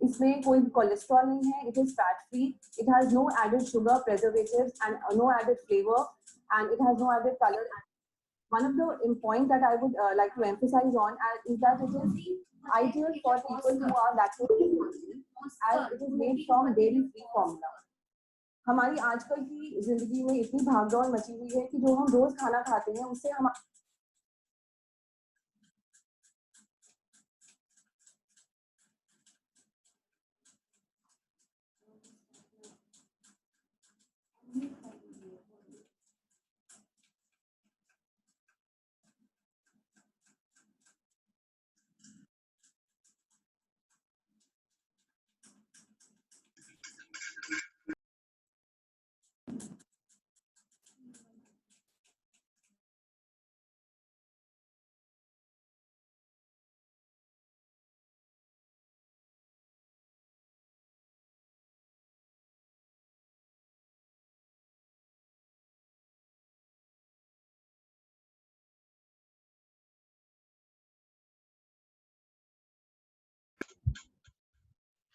इसमें कोई कोलेस्ट्रॉल नहीं है, it is fat free, it has no added sugar, preservatives and no added flavor, and it has no added color. One of the points that I would like to emphasize on is that it is ideal for people who are lactose intolerant, as it is made from dairy free formula. हमारी आजकल की जिंदगी में इतनी भागदौड़ मची हुई है कि जो हम रोज खाना खाते हैं उससे हम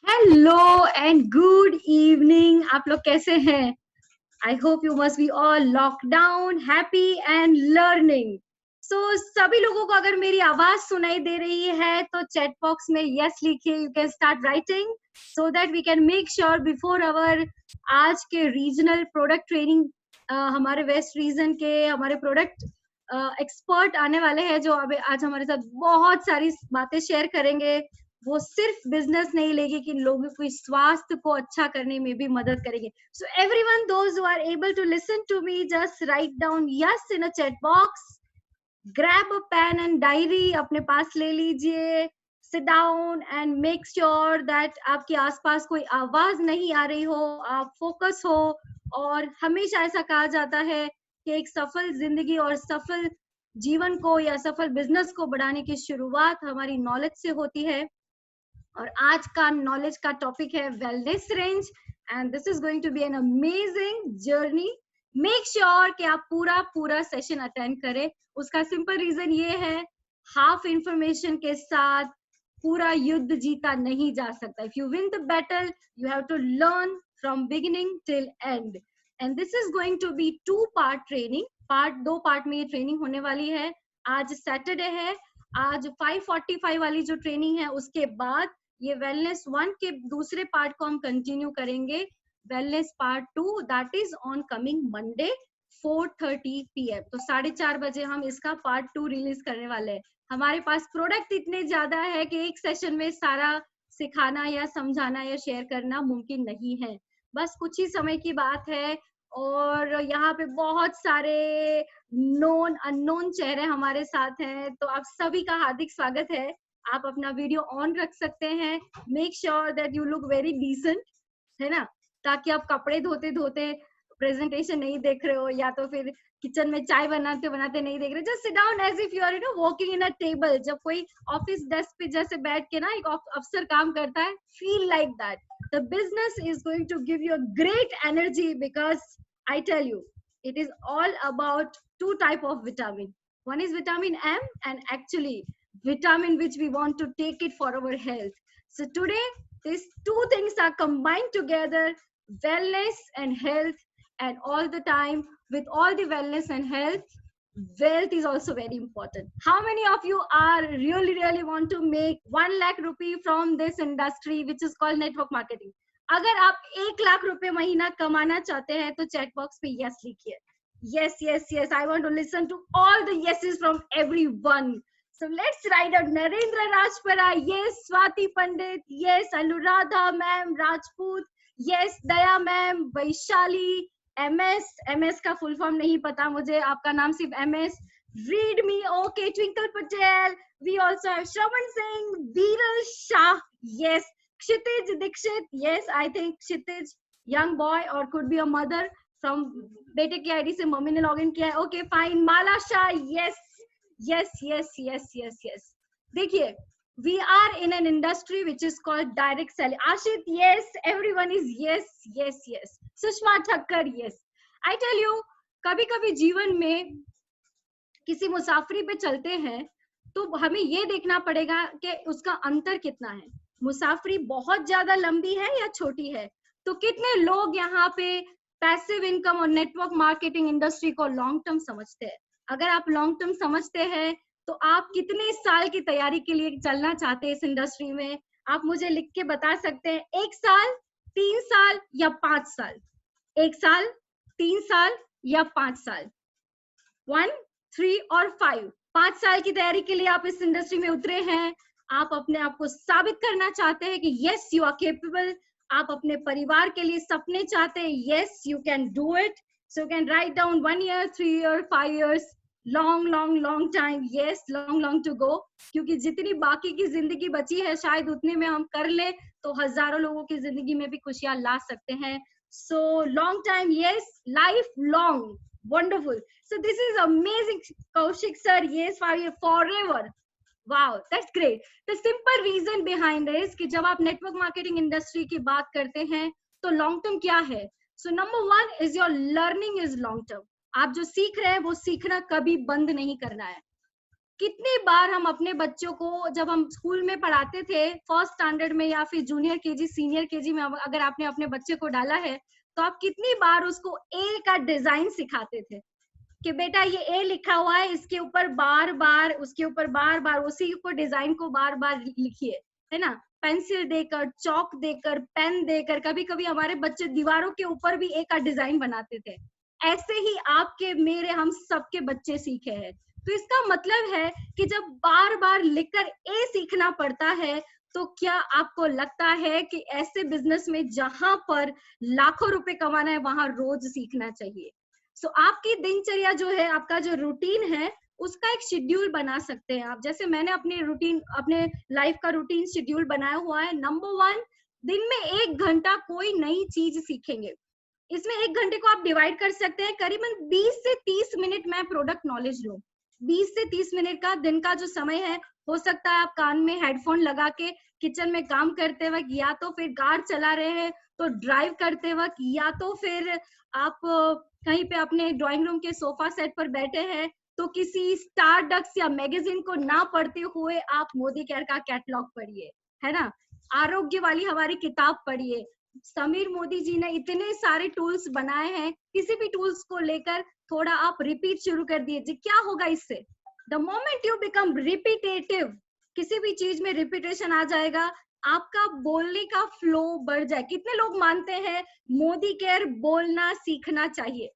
Hello and good evening. आप लोग कैसे हैं? I hope you must be all locked down, happy and learning. So सभी लोगों को अगर मेरी आवाज सुनाई दे रही है तो चैट बॉक्स में yes लिखिए. You can start writing so that we can make sure before our आज के regional product training हमारे वेस्ट रीजन के हमारे प्रोडक्ट एक्सपर्ट आने वाले हैं जो अब आज हमारे साथ बहुत सारी बातें शेयर करेंगे. वो सिर्फ बिजनेस नहीं लेगी कि लोगों के स्वास्थ्य को अच्छा करने में भी मदद करेंगे. So everyone those who are able to listen to me just write down yes in a chat box. Grab a pen and diary अपने पास ले लीजिए. Sit down and make sure that आपके आसपास कोई आवाज नहीं आ रही हो, आप फोकस हो. और हमेशा ऐसा कहा जाता है कि एक सफल जिंदगी और सफल जीवन को या सफल बिजनेस को बढ़ाने की शुरुआत हमारी नॉलेज से होती है. और आज का नॉलेज का टॉपिक है wellness range and this is going to be an amazing journey. Make sure कि आप पूरा सेशन अटेंड करें. उसका सिंपल रीजन ये है, हाफ इंफॉर्मेशन के साथ पूरा युद्ध जीता नहीं जा सकता. If you win the battle you have to learn from beginning till end. And this is going to be 2 part training. दो पार्ट में ये ट्रेनिंग होने वाली है. आज सैटरडे है. आज 5:45 वाली जो ट्रेनिंग है उसके बाद ये वेलनेस 1 के दूसरे पार्ट को हम कंटिन्यू करेंगे. Wellness part 2 that is on coming Monday 4:30 PM. तो 4:30 बजे हम इसका पार्ट 2 रिलीज करने वाले हैं. हमारे पास प्रोडक्ट इतने ज्यादा है कि एक सेशन में सारा सिखाना या समझाना या शेयर करना मुमकिन नहीं है. बस कुछ ही समय की बात है और यहाँ पे बहुत सारे नोन अननोन चेहरे हमारे साथ हैं. तो आप सभी का हार्दिक स्वागत है. आप अपना वीडियो ऑन रख सकते हैं. Make sure that you look very decent, है ना, ताकि आप कपड़े धोते धोते प्रेजेंटेशन नहीं देख रहे हो या तो फिर किचन में चाय बनाते बनाते नहीं देख रहे. Just sit down as if you are walking in a table. जब कोई ऑफिस डेस्क पे जैसे बैठ के ना एक अफसर काम करता है, feel like that. The business is going to give you a great energy because I tell you it is all about 2 type of vitamin. One is vitamin M and actually vitamin which we want to take it for our health. So today these 2 things are combined together, wellness and health, and all the time with all the wellness and health, wealth is also very important. How many of you are really want to make 1 lakh rupee from this industry which is called network marketing? अगर आप 1 लाख रुपए महीना कमाना चाहते हैं तो chat box पे yes लिखिए. yes I want to listen to all the yeses from everyone. So let's write out Narendra Rajpara, yes. Swati Pandit, yes. Anuradha ma'am, Rajput, yes. Daya ma'am, Vaishali, MS का full form नहीं पता मुझे, आपका नाम सिर्फ MS. Read me, okay. Twinkle Patel, we also have Shravan Singh, Viral Shah, yes. Kshitij Dikshit, yes. I think Kshitij young boy or could be a mother from बेटे की ID से mummy ने लॉगिन किया है. Okay fine. Mala Shah, yes. देखिए, we are in an industry which is called direct selling. Ashit, yes. Everyone is yes. Sushma Thakkar, yes. I tell you, कभी कभी जीवन में किसी मुसाफरी पे चलते हैं तो हमें ये देखना पड़ेगा कि उसका अंतर कितना है. मुसाफरी बहुत ज्यादा लंबी है या छोटी है? तो कितने लोग यहाँ पे पैसिव इनकम और नेटवर्क मार्केटिंग इंडस्ट्री को लॉन्ग टर्म समझते हैं? अगर आप लॉन्ग टर्म समझते हैं तो आप कितने साल की तैयारी के लिए चलना चाहते हैं इस इंडस्ट्री में? आप मुझे लिख के बता सकते हैं, 1 साल, 3 साल या 5 साल? 1 साल, 3 साल या 5 साल? 1, 3 और 5? 5 साल की तैयारी के लिए आप इस इंडस्ट्री में उतरे हैं। आप अपने आप को साबित करना चाहते हैं कि यस यू आर केपेबल। आप अपने परिवार के लिए सपने चाहते हैं, yes you can do it. So you can write down 1 year, 3 year, 5 years, long time, yes long to go. क्योंकि जितनी बाकी की जिंदगी बची है शायद उतने में हम कर ले तो हजारों लोगों की जिंदगी में भी खुशियां ला सकते हैं। So long time, yes, life long, wonderful. So this is amazing, Kaushik sir. Yes, forever. Wow, that's great. The simple reason behind is कि जब आप नेटवर्क मार्केटिंग इंडस्ट्री की बात करते हैं तो लॉन्ग टर्म क्या है? So number 1 is your learning is long term. आप जो सीख रहे हैं वो सीखना कभी बंद नहीं करना है। कितनी बार हम अपने बच्चों को, जब हम स्कूल में पढ़ाते थे, फर्स्ट स्टैंडर्ड में या फिर जूनियर केजी, सीनियर केजी में, अगर आपने अपने बच्चे को डाला है तो आप कितनी बार उसको ए का डिजाइन सिखाते थे कि बेटा ये ए लिखा हुआ है, इसके ऊपर बार बार, उसके ऊपर बार बार उसी को डिजाइन को बार बार लिखिए, है ना? पेंसिल देकर, चौक देकर, पेन देकर, कभी कभी हमारे बच्चे दीवारों के ऊपर भी ए का डिजाइन बनाते थे। ऐसे ही आपके, मेरे, हम सबके बच्चे सीखे हैं। तो इसका मतलब है कि जब बार बार लिखकर ए सीखना पड़ता है तो क्या आपको लगता है कि ऐसे बिजनेस में जहां पर लाखों रुपए कमाना है वहां रोज सीखना चाहिए? सो आपकी दिनचर्या जो है, आपका जो रूटीन है, उसका एक शेड्यूल बना सकते हैं आप। जैसे मैंने अपने रूटीन, अपने लाइफ का रूटीन शेड्यूल बनाया हुआ है। नंबर 1, दिन में 1 घंटा कोई नई चीज सीखेंगे। इसमें 1 घंटे को आप डिवाइड कर सकते हैं, करीबन 20 से 30 मिनट मैं प्रोडक्ट नॉलेज लूं। 20 से 30 मिनट का दिन का जो समय है, हो सकता है आप कान में हेडफोन लगा के किचन में काम करते वक्त, या तो फिर कार चला रहे हैं तो ड्राइव करते वक्त, या तो फिर आप कहीं पे अपने ड्राइंग रूम के सोफा सेट पर बैठे हैं तो किसी स्टारडक्स या मैगजीन को ना पढ़ते हुए आप मोदी केयर का कैटलॉग पढ़िए, है ना? आरोग्य वाली हमारी किताब पढ़िए। समीर मोदी जी ने इतने सारे टूल्स बनाए हैं, किसी भी टूल्स को लेकर थोड़ा आप रिपीट शुरू कर दीजिए। क्या होगा इससे? The moment you become repetitive, किसी भी चीज में रिपीटेशन आ जाएगा, आपका बोलने का फ्लो बढ़ जाए। कितने लोग मानते हैं मोदी केयर बोलना सीखना चाहिए?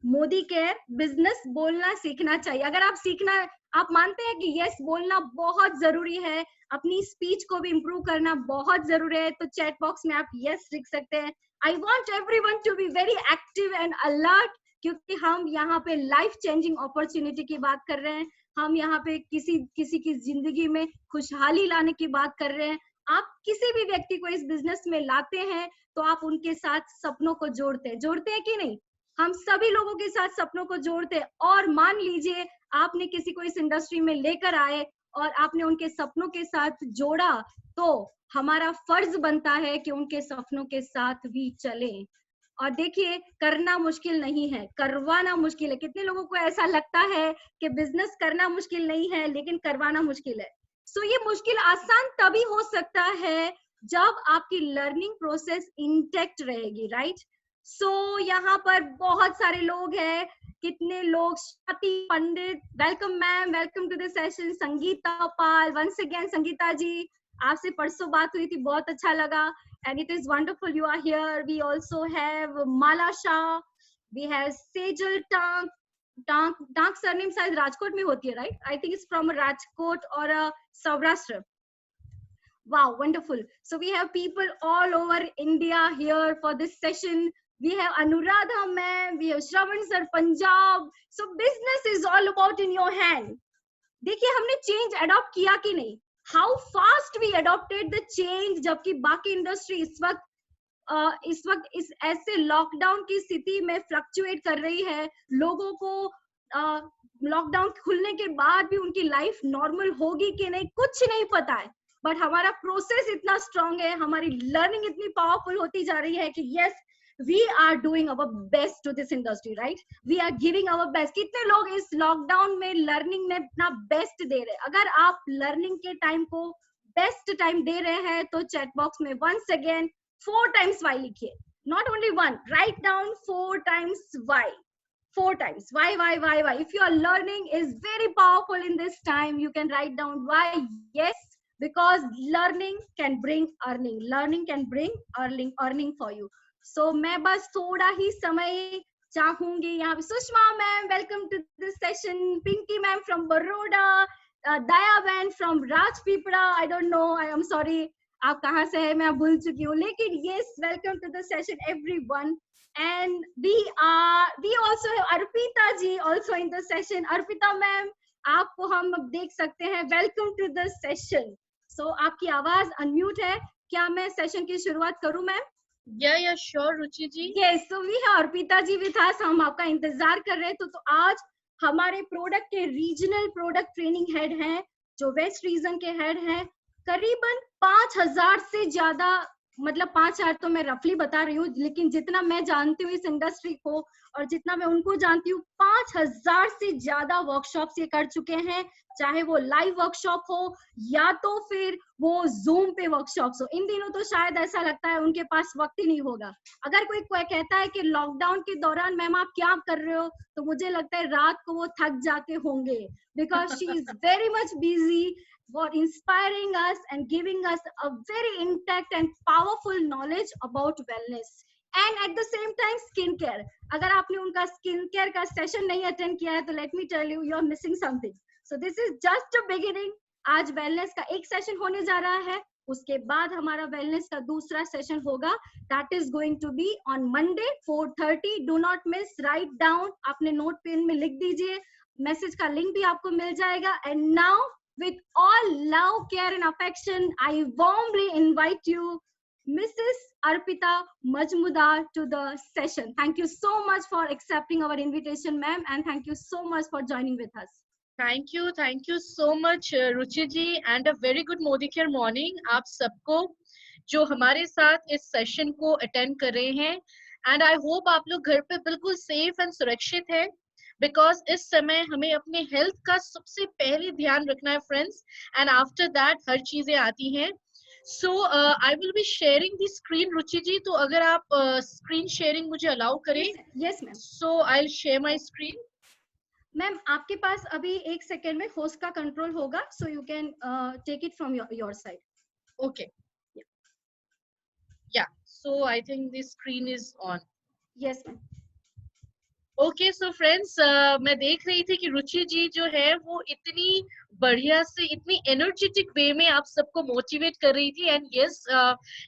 मोदी केयर बिजनेस बोलना सीखना चाहिए। अगर आप सीखना, आप मानते हैं कि यस बोलना बहुत जरूरी है, अपनी स्पीच को भी इम्प्रूव करना बहुत जरूरी है, तो चैट बॉक्स में आप यस लिख सकते हैं। I want everyone to be very active and alert, क्योंकि हम यहाँ पे लाइफ चेंजिंग अपॉर्चुनिटी की बात कर रहे हैं। हम यहाँ पे किसी की जिंदगी में खुशहाली लाने की बात कर रहे हैं। आप किसी भी व्यक्ति को इस बिजनेस में लाते हैं तो आप उनके साथ सपनों को जोड़ते हैं कि नहीं? हम सभी लोगों के साथ सपनों को जोड़ते हैं। और मान लीजिए आपने किसी को इस इंडस्ट्री में लेकर आए और आपने उनके सपनों के साथ जोड़ा, तो हमारा फर्ज बनता है कि उनके सपनों के साथ भी चलें। और देखिए, करना मुश्किल नहीं है, करवाना मुश्किल है। कितने लोगों को ऐसा लगता है कि बिजनेस करना मुश्किल नहीं है लेकिन करवाना मुश्किल है। सो ये मुश्किल आसान तभी हो सकता है जब आपकी लर्निंग प्रोसेस इंटेक्ट रहेगी, राइट? सो यहाँ पर बहुत सारे लोग हैं। कितने लोग? Swati Pandit, welcome ma'am, welcome to the session. Sangeeta Pal, once again Sangeeta ji, आपसे परसों बात हुई थी, बहुत अच्छा लगा, and it is wonderful you are here. We also have Mala Shah, we have Sejal Tank surname शायद राजकोट में होती है, right? I think it's from Rajkot or Saurashtra. Wow, wonderful. So we have people all over India here for this session. We have Anuradha ma'am, we have Shravan sir, Punjab. So business is all about in your hand. देखिए हमने change adopt किया कि नहीं? How fast we adopted the change, जबकि बाकी industry इस वक्त इस ऐसे लॉकडाउन की स्थिति में फ्लक्चुएट कर रही है। लोगों को लॉकडाउन खुलने के बाद भी उनकी लाइफ नॉर्मल होगी कि नहीं कुछ नहीं पता है, बट हमारा प्रोसेस इतना स्ट्रांग है, हमारी लर्निंग इतनी पावरफुल होती जा रही है कि yes we are doing our best to this industry, right? We are giving our best. कितने लोग इस लॉकडाउन में लर्निंग में अपना बेस्ट दे रहे हैं? अगर आप लर्निंग के टाइम को बेस्ट टाइम दे रहे हैं तो चैट बॉक्स में वंस अगेन 4 times y लिखिए, not only one, write down 4 times y. 4 times why. If you are learning is very powerful in this time, you can write down why. Yes, because learning can bring earning, learning can bring earning for you. So मैं बस थोड़ा ही समय चाहूंगी यहाँ पे. Sushma ma'am, welcome to this session. Pinky ma'am from Baroda, Daya ma'am from Rajpipla. I don't know, I am sorry आप कहाँ से है, मैं भूल चुकी हूँ, लेकिन yes, welcome to the session everyone. And we also have Arpita ji also in the session. Arpita ma'am, आपको हम अब देख सकते हैं. Welcome to the session. So आपकी आवाज अनम्यूट है, क्या मैं सेशन की शुरुआत करूं ma'am? Yeah, sure, Ruchi ji. Yes, so we have Arpita ji with us. हम आपका इंतजार कर रहे थे. तो आज हमारे प्रोडक्ट के रीजनल प्रोडक्ट ट्रेनिंग हेड हैं, जो वेस्ट रीजन के हेड हैं. करीबन 5000 से ज्यादा, मतलब 5000 तो मैं रफली बता रही हूँ, लेकिन जितना मैं जानती हूँ इस इंडस्ट्री को और जितना मैं उनको जानती हूँ, 5000 से ज्यादा वर्कशॉप्स ये कर चुके हैं, चाहे वो लाइव वर्कशॉप हो या तो फिर वो जूम पे वर्कशॉप्स हो. इन दिनों तो शायद ऐसा लगता है उनके पास वक्त ही नहीं होगा. अगर कोई कहता है कि लॉकडाउन के दौरान मैम आप क्या कर रहे हो, तो मुझे लगता है रात को वो थक जाते होंगे, because she is very much busy for inspiring us and giving us a very intact and powerful knowledge about wellness and at the same time skin care. अगर आपने उनका स्किन केयर का सेशन नहीं अटेंड किया है तो let me tell you, you are missing something. So this is just a beginning. आज wellness का एक सेशन होने जा रहा है, उसके बाद हमारा वेलनेस का दूसरा सेशन होगा. That is going to be on Monday 4:30. Do not miss. Write down. अपने नोट पेन में लिख दीजिए. मैसेज का लिंक भी आपको मिल जाएगा. And now, with all love, care and affection, I warmly invite you, Mrs. Arpita Majmudar, to the session. Thank you so much for accepting our invitation, ma'am, and thank you so much for joining with us. Thank you so much, Ruchi ji, and a very good Modi care morning आप सबको जो हमारे साथ इस session को attend कर रहे हैं. एंड आई होप आप लोग घर पे बिल्कुल सेफ एंड सुरक्षित है, बिकॉज इस समय हमें अपने हेल्थ का सबसे पहले ध्यान रखना है फ्रेंड्स, एंड आफ्टर दैट हर चीजें आती हैं. So I will be sharing the screen. Ruchi ji, तो अगर आप स्क्रीन शेयरिंग मुझे अलाउ करें. Yes ma'am. So I will share my screen. Ma'am आपके पास अभी एक सेकेंड में होस्ट का कंट्रोल होगा, so you can take it from your side. Okay, yeah so I think the screen is on. Yes ma'am. Okay, so friends, मैं देख रही थी कि रुचि जी जो है वो इतनी बढ़िया से, इतनी एनर्जेटिक वे में आप सबको मोटिवेट कर रही थी. एंड यस,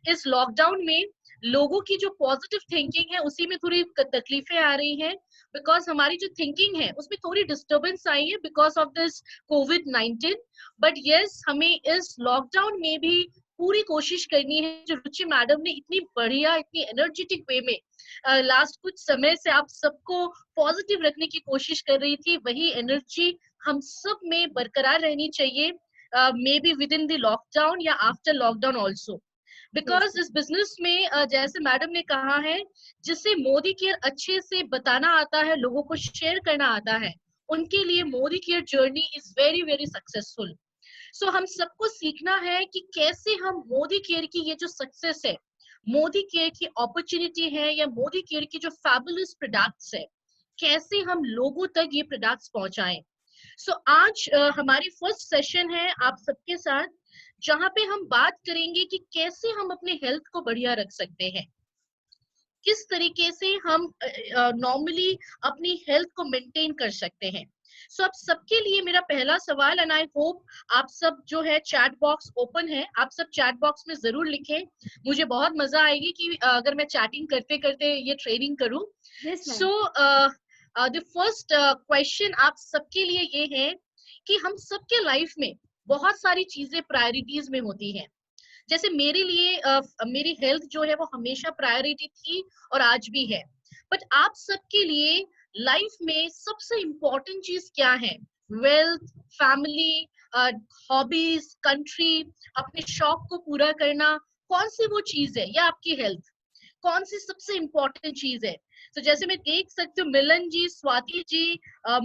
इस लॉकडाउन में लोगों की जो पॉजिटिव थिंकिंग है उसी में थोड़ी तकलीफें आ रही हैं, बिकॉज हमारी जो थिंकिंग है उसमें थोड़ी डिस्टर्बेंस आई है because of this covid. But yes, हमें इस लॉकडाउन में भी पूरी कोशिश करनी है, जो रुचि मैडम ने इतनी बढ़िया, इतनी एनर्जेटिक वे में लास्ट कुछ समय से आप सबको पॉजिटिव रखने की कोशिश कर रही थी, वही एनर्जी हम सब में बरकरार रहनी चाहिए, may be with in the lockdown या आफ्टर लॉकडाउन ऑल्सो. बिकॉज इस बिजनेस में जैसे मैडम ने कहा है, जिसे मोदी केयर अच्छे से बताना आता है, लोगों को शेयर करना आता है, उनके लिए Modi care journey is very very successful. So हम सबको सीखना है कि कैसे हम मोदी केयर की ये जो सक्सेस है, मोदी केयर की अपॉर्चुनिटी है, या मोदी केयर की जो फैबुलस प्रोडक्ट्स है, कैसे हम लोगों तक ये प्रोडक्ट्स पहुंचाएं. सो आज हमारी फर्स्ट सेशन है आप सबके साथ, जहां पे हम बात करेंगे कि कैसे हम अपने हेल्थ को बढ़िया रख सकते हैं, किस तरीके से हम नॉर्मली अपनी हेल्थ को मेंटेन कर सकते हैं. सो अब सबके लिए मेरा पहला सवाल, एंड आई होप आप सब जो है चैट बॉक्स ओपन है, आप सब चैट बॉक्स में जरूर लिखें. मुझे बहुत मजा आएगी कि अगर मैं चैटिंग करते करते ये ट्रेनिंग करूं. सो द फर्स्ट क्वेश्चन आप सबके लिए ये है कि हम सबके लाइफ में बहुत सारी चीजें प्रायोरिटीज में होती हैं. जैसे मेरे लिए मेरी हेल्थ जो है वो हमेशा प्रायोरिटी थी और आज भी है. बट आप सबके लिए लाइफ में सबसे इम्पोर्टेंट चीज क्या है? वेल्थ, फैमिली, हॉबीज, कंट्री, अपने शौक को पूरा करना, कौन सी वो चीज है, या आपकी हेल्थ, कौन सी सबसे इम्पोर्टेंट चीज है? तो जैसे मैं देख सकती हूँ मिलन जी, स्वाति जी,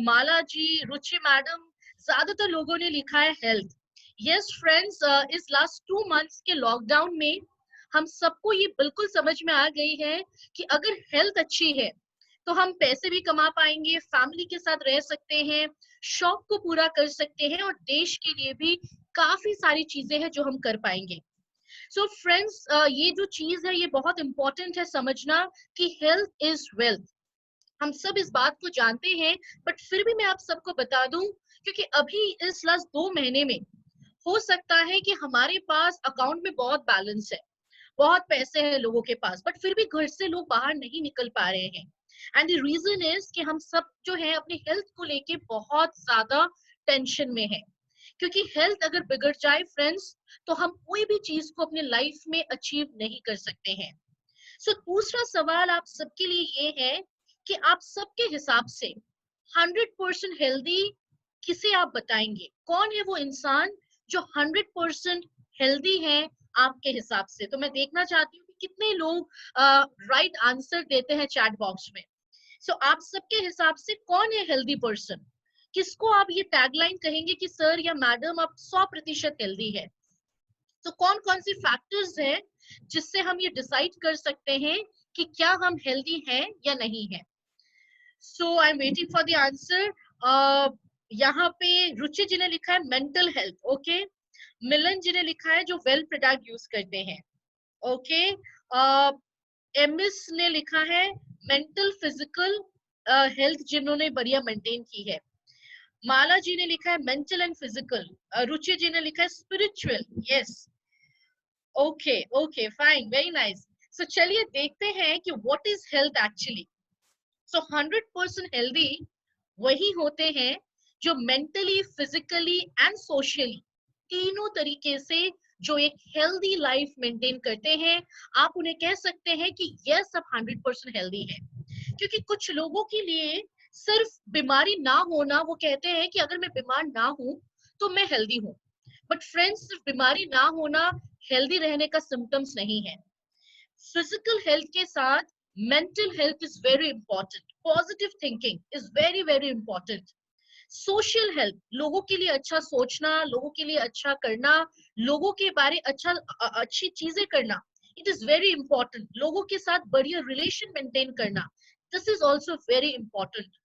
माला जी, रुचि मैडम, ज्यादातर लोगों ने लिखा है हेल्थ. यस फ्रेंड्स, इस लास्ट 2 मंथ्स के लॉकडाउन में हम सबको ये बिल्कुल समझ में आ गई है कि अगर हेल्थ अच्छी है तो हम पैसे भी कमा पाएंगे, फैमिली के साथ रह सकते हैं, शौक को पूरा कर सकते हैं और देश के लिए भी काफी सारी चीजें हैं जो हम कर पाएंगे। सो फ्रेंड्स, ये जो चीज है ये बहुत इंपॉर्टेंट है समझना कि हेल्थ इज वेल्थ। हम सब इस बात को जानते हैं, बट फिर भी मैं आप सबको बता दूं, क्योंकि अभी इस लास्ट 2 महीने में हो सकता है कि हमारे पास अकाउंट में बहुत बैलेंस है, बहुत पैसे हैं लोगों के पास, बट फिर भी घर से लोग बाहर नहीं निकल पा रहे हैं। एंड द रीजन इज कि हम सब जो है अपनी हेल्थ को लेके बहुत ज्यादा टेंशन में है, क्योंकि हेल्थ अगर बिगड़ जाए फ्रेंड्स तो हम कोई भी चीज को अपने लाइफ में अचीव नहीं कर सकते हैं। सो दूसरा सवाल आप सबके लिए ये है कि आप सबके हिसाब से 100% हेल्दी किसे आप बताएंगे? कौन है वो इंसान जो 100% हेल्दी है आपके हिसाब से? तो मैं देखना चाहती हूँ कि कितने लोग राइट आंसर देते हैं चैट बॉक्स में। सो आप सबके हिसाब से कौन है हेल्दी पर्सन? किसको आप ये टैगलाइन कहेंगे कि सर या मैडम आप 100% हेल्दी है? तो कौन कौन सी फैक्टर्स हैं जिससे हम ये डिसाइड कर सकते हैं कि क्या हम हेल्दी हैं या नहीं है? So I am waiting for the answer. यहाँ पे रुचि जी ने लिखा है mental health, okay. Milan ji ने लिखा है जो वेल प्रोडक्ट यूज करते हैं, ओके। एमएस ने लिखा है मेंटल फिजिकल हेल्थ जिन्होंने बढ़िया मेंटेन की है। माला जी ने लिखा है mental and physical. Ruchi ji ने लिखा है spiritual, yes, okay okay fine, very nice. So चलिए देखते हैं कि what is health actually. So 100% healthy वही होते हैं जो मेंटली, फिजिकली एंड सोशली तीनों तरीके से जो एक हेल्दी लाइफ मेंटेन करते हैं। आप उन्हें कह सकते हैं कि यस आप 100% हेल्दी है। क्योंकि कुछ लोगों के लिए सिर्फ बीमारी ना होना, वो कहते हैं कि अगर मैं बीमार ना हूं तो मैं हेल्दी हूं, बट फ्रेंड्स सिर्फ बीमारी ना होना हेल्दी रहने का सिम्टम्स नहीं है। फिजिकल हेल्थ के साथ mental health is very important, positive thinking is very very important. Social health, लोगों के लिए अच्छा सोचना, लोगों के लिए अच्छा करना, लोगों के बारे अच्छी चीजें करना, इट इज वेरी इंपॉर्टेंट। लोगों के साथ बढ़िया रिलेशन मेंटेन करना, this is also very important.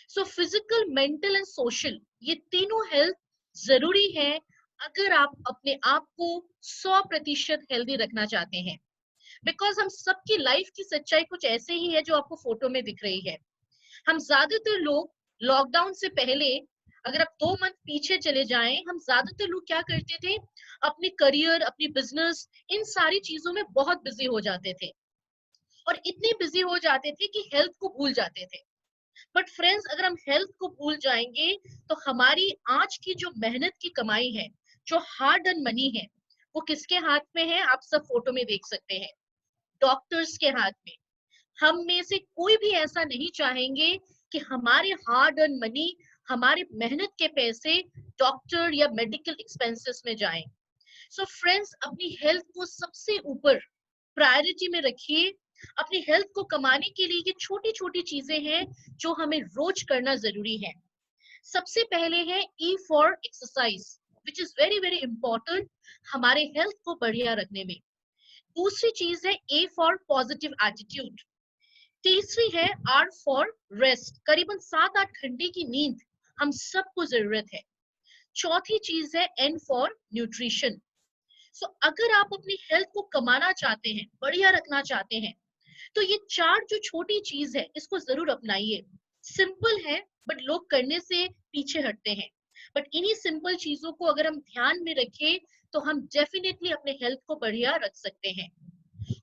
So physical, mental and social, ये तीनों हेल्थ जरूरी है अगर आप अपने आप को 100% हेल्दी रखना चाहते हैं। बिकॉज हम सबकी लाइफ की सच्चाई कुछ ऐसे ही है जो आपको फोटो में दिख रही है। हम ज्यादातर लोग लॉकडाउन से पहले, अगर आप 2 मंथ पीछे चले जाएं, हम ज्यादातर लोग क्या करते थे, अपनी करियर, अपनी बिजनेस, इन सारी चीजों में बहुत बिजी हो जाते थे और इतने बिजी हो जाते थे कि हेल्थ को भूल जाते थे। बट फ्रेंड्स अगर हम हेल्थ को भूल जाएंगे तो हमारी आज की जो मेहनत की कमाई है, जो हार्ड अर्न मनी है, वो किसके हाथ में है? आप सब फोटो में देख सकते हैं, डॉक्टर्स के हाथ में। हम में से कोई भी ऐसा नहीं चाहेंगे कि हमारे हार्ड अर्न मनी, हमारे मेहनत के पैसे डॉक्टर या मेडिकल एक्सपेंसेस में जाएं। सो फ्रेंड्स अपनी हेल्थ को सबसे ऊपर प्रायोरिटी में रखिए। अपनी हेल्थ को कमाने के लिए ये छोटी छोटी चीजें हैं जो हमें रोज करना जरूरी है। सबसे पहले है E for exercise, which is very very important हमारे हेल्थ को बढ़िया रखने में। दूसरी चीज है ए फॉर पॉजिटिव एटीट्यूड। तीसरी है आर फॉर रेस्ट, करीबन 7-8 घंटे की नींद हम सबको जरूरत है। चौथी चीज है एन फॉर न्यूट्रिशन। सो अगर आप अपनी हेल्थ को कमाना चाहते हैं, बढ़िया रखना चाहते हैं, तो ये 4 जो छोटी चीज है इसको जरूर अपनाइए। सिंपल है बट लोग करने से पीछे हटते हैं, बट इन्हीं सिंपल चीजों को अगर हम ध्यान में रखें तो हम डेफिनेटली अपने हेल्थ को बढ़िया रख सकते हैं।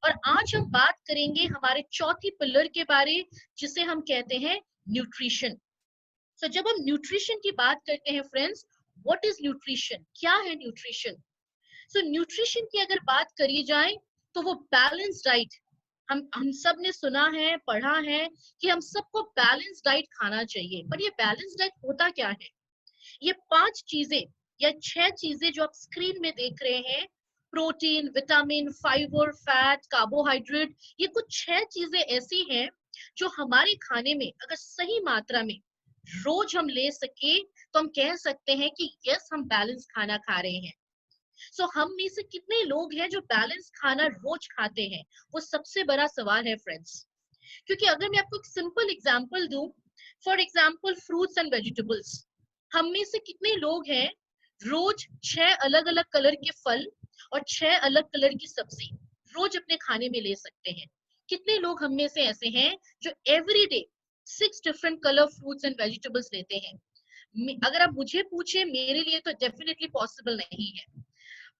और आज हम बात करेंगे हमारे चौथी पिलर के बारे, जिसे हम कहते हैं न्यूट्रिशन। सो जब हम न्यूट्रिशन की बात करते हैं फ्रेंड्स, व्हाट इज न्यूट्रिशन, क्या है न्यूट्रिशन? सो न्यूट्रिशन की अगर बात करी जाए तो वो बैलेंस डाइट, हम सब ने सुना है, पढ़ा है कि हम सबको बैलेंस डाइट खाना चाहिए, पर ये बैलेंस डाइट होता क्या है? ये 5 चीजें या 6 चीजें जो आप स्क्रीन में देख रहे हैं, protein, vitamin, fibre, fat, carbohydrate, ये कुछ 6 चीजें ऐसी हैं जो हमारे खाने में अगर सही मात्रा में रोज हम ले सके तो हम कह सकते हैं कि यस हम बैलेंस खाना खा रहे हैं। सो हम में से कितने लोग हैं जो बैलेंस खाना रोज खाते हैं, वो सबसे बड़ा सवाल है फ्रेंड्स। क्योंकि अगर मैं आपको एक सिंपल एग्जांपल दूं, for example fruits and vegetables, हम में से कितने लोग हैं रोज 6 अलग अलग कलर के फल और 6 अलग कलर की सब्जी रोज अपने खाने में ले सकते हैं? कितने लोग हम में से ऐसे हैं जो every day 6 different colour fruits and vegetables लेते हैं? अगर आप मुझे पूछे, मेरे लिए तो डेफिनेटली पॉसिबल नहीं है।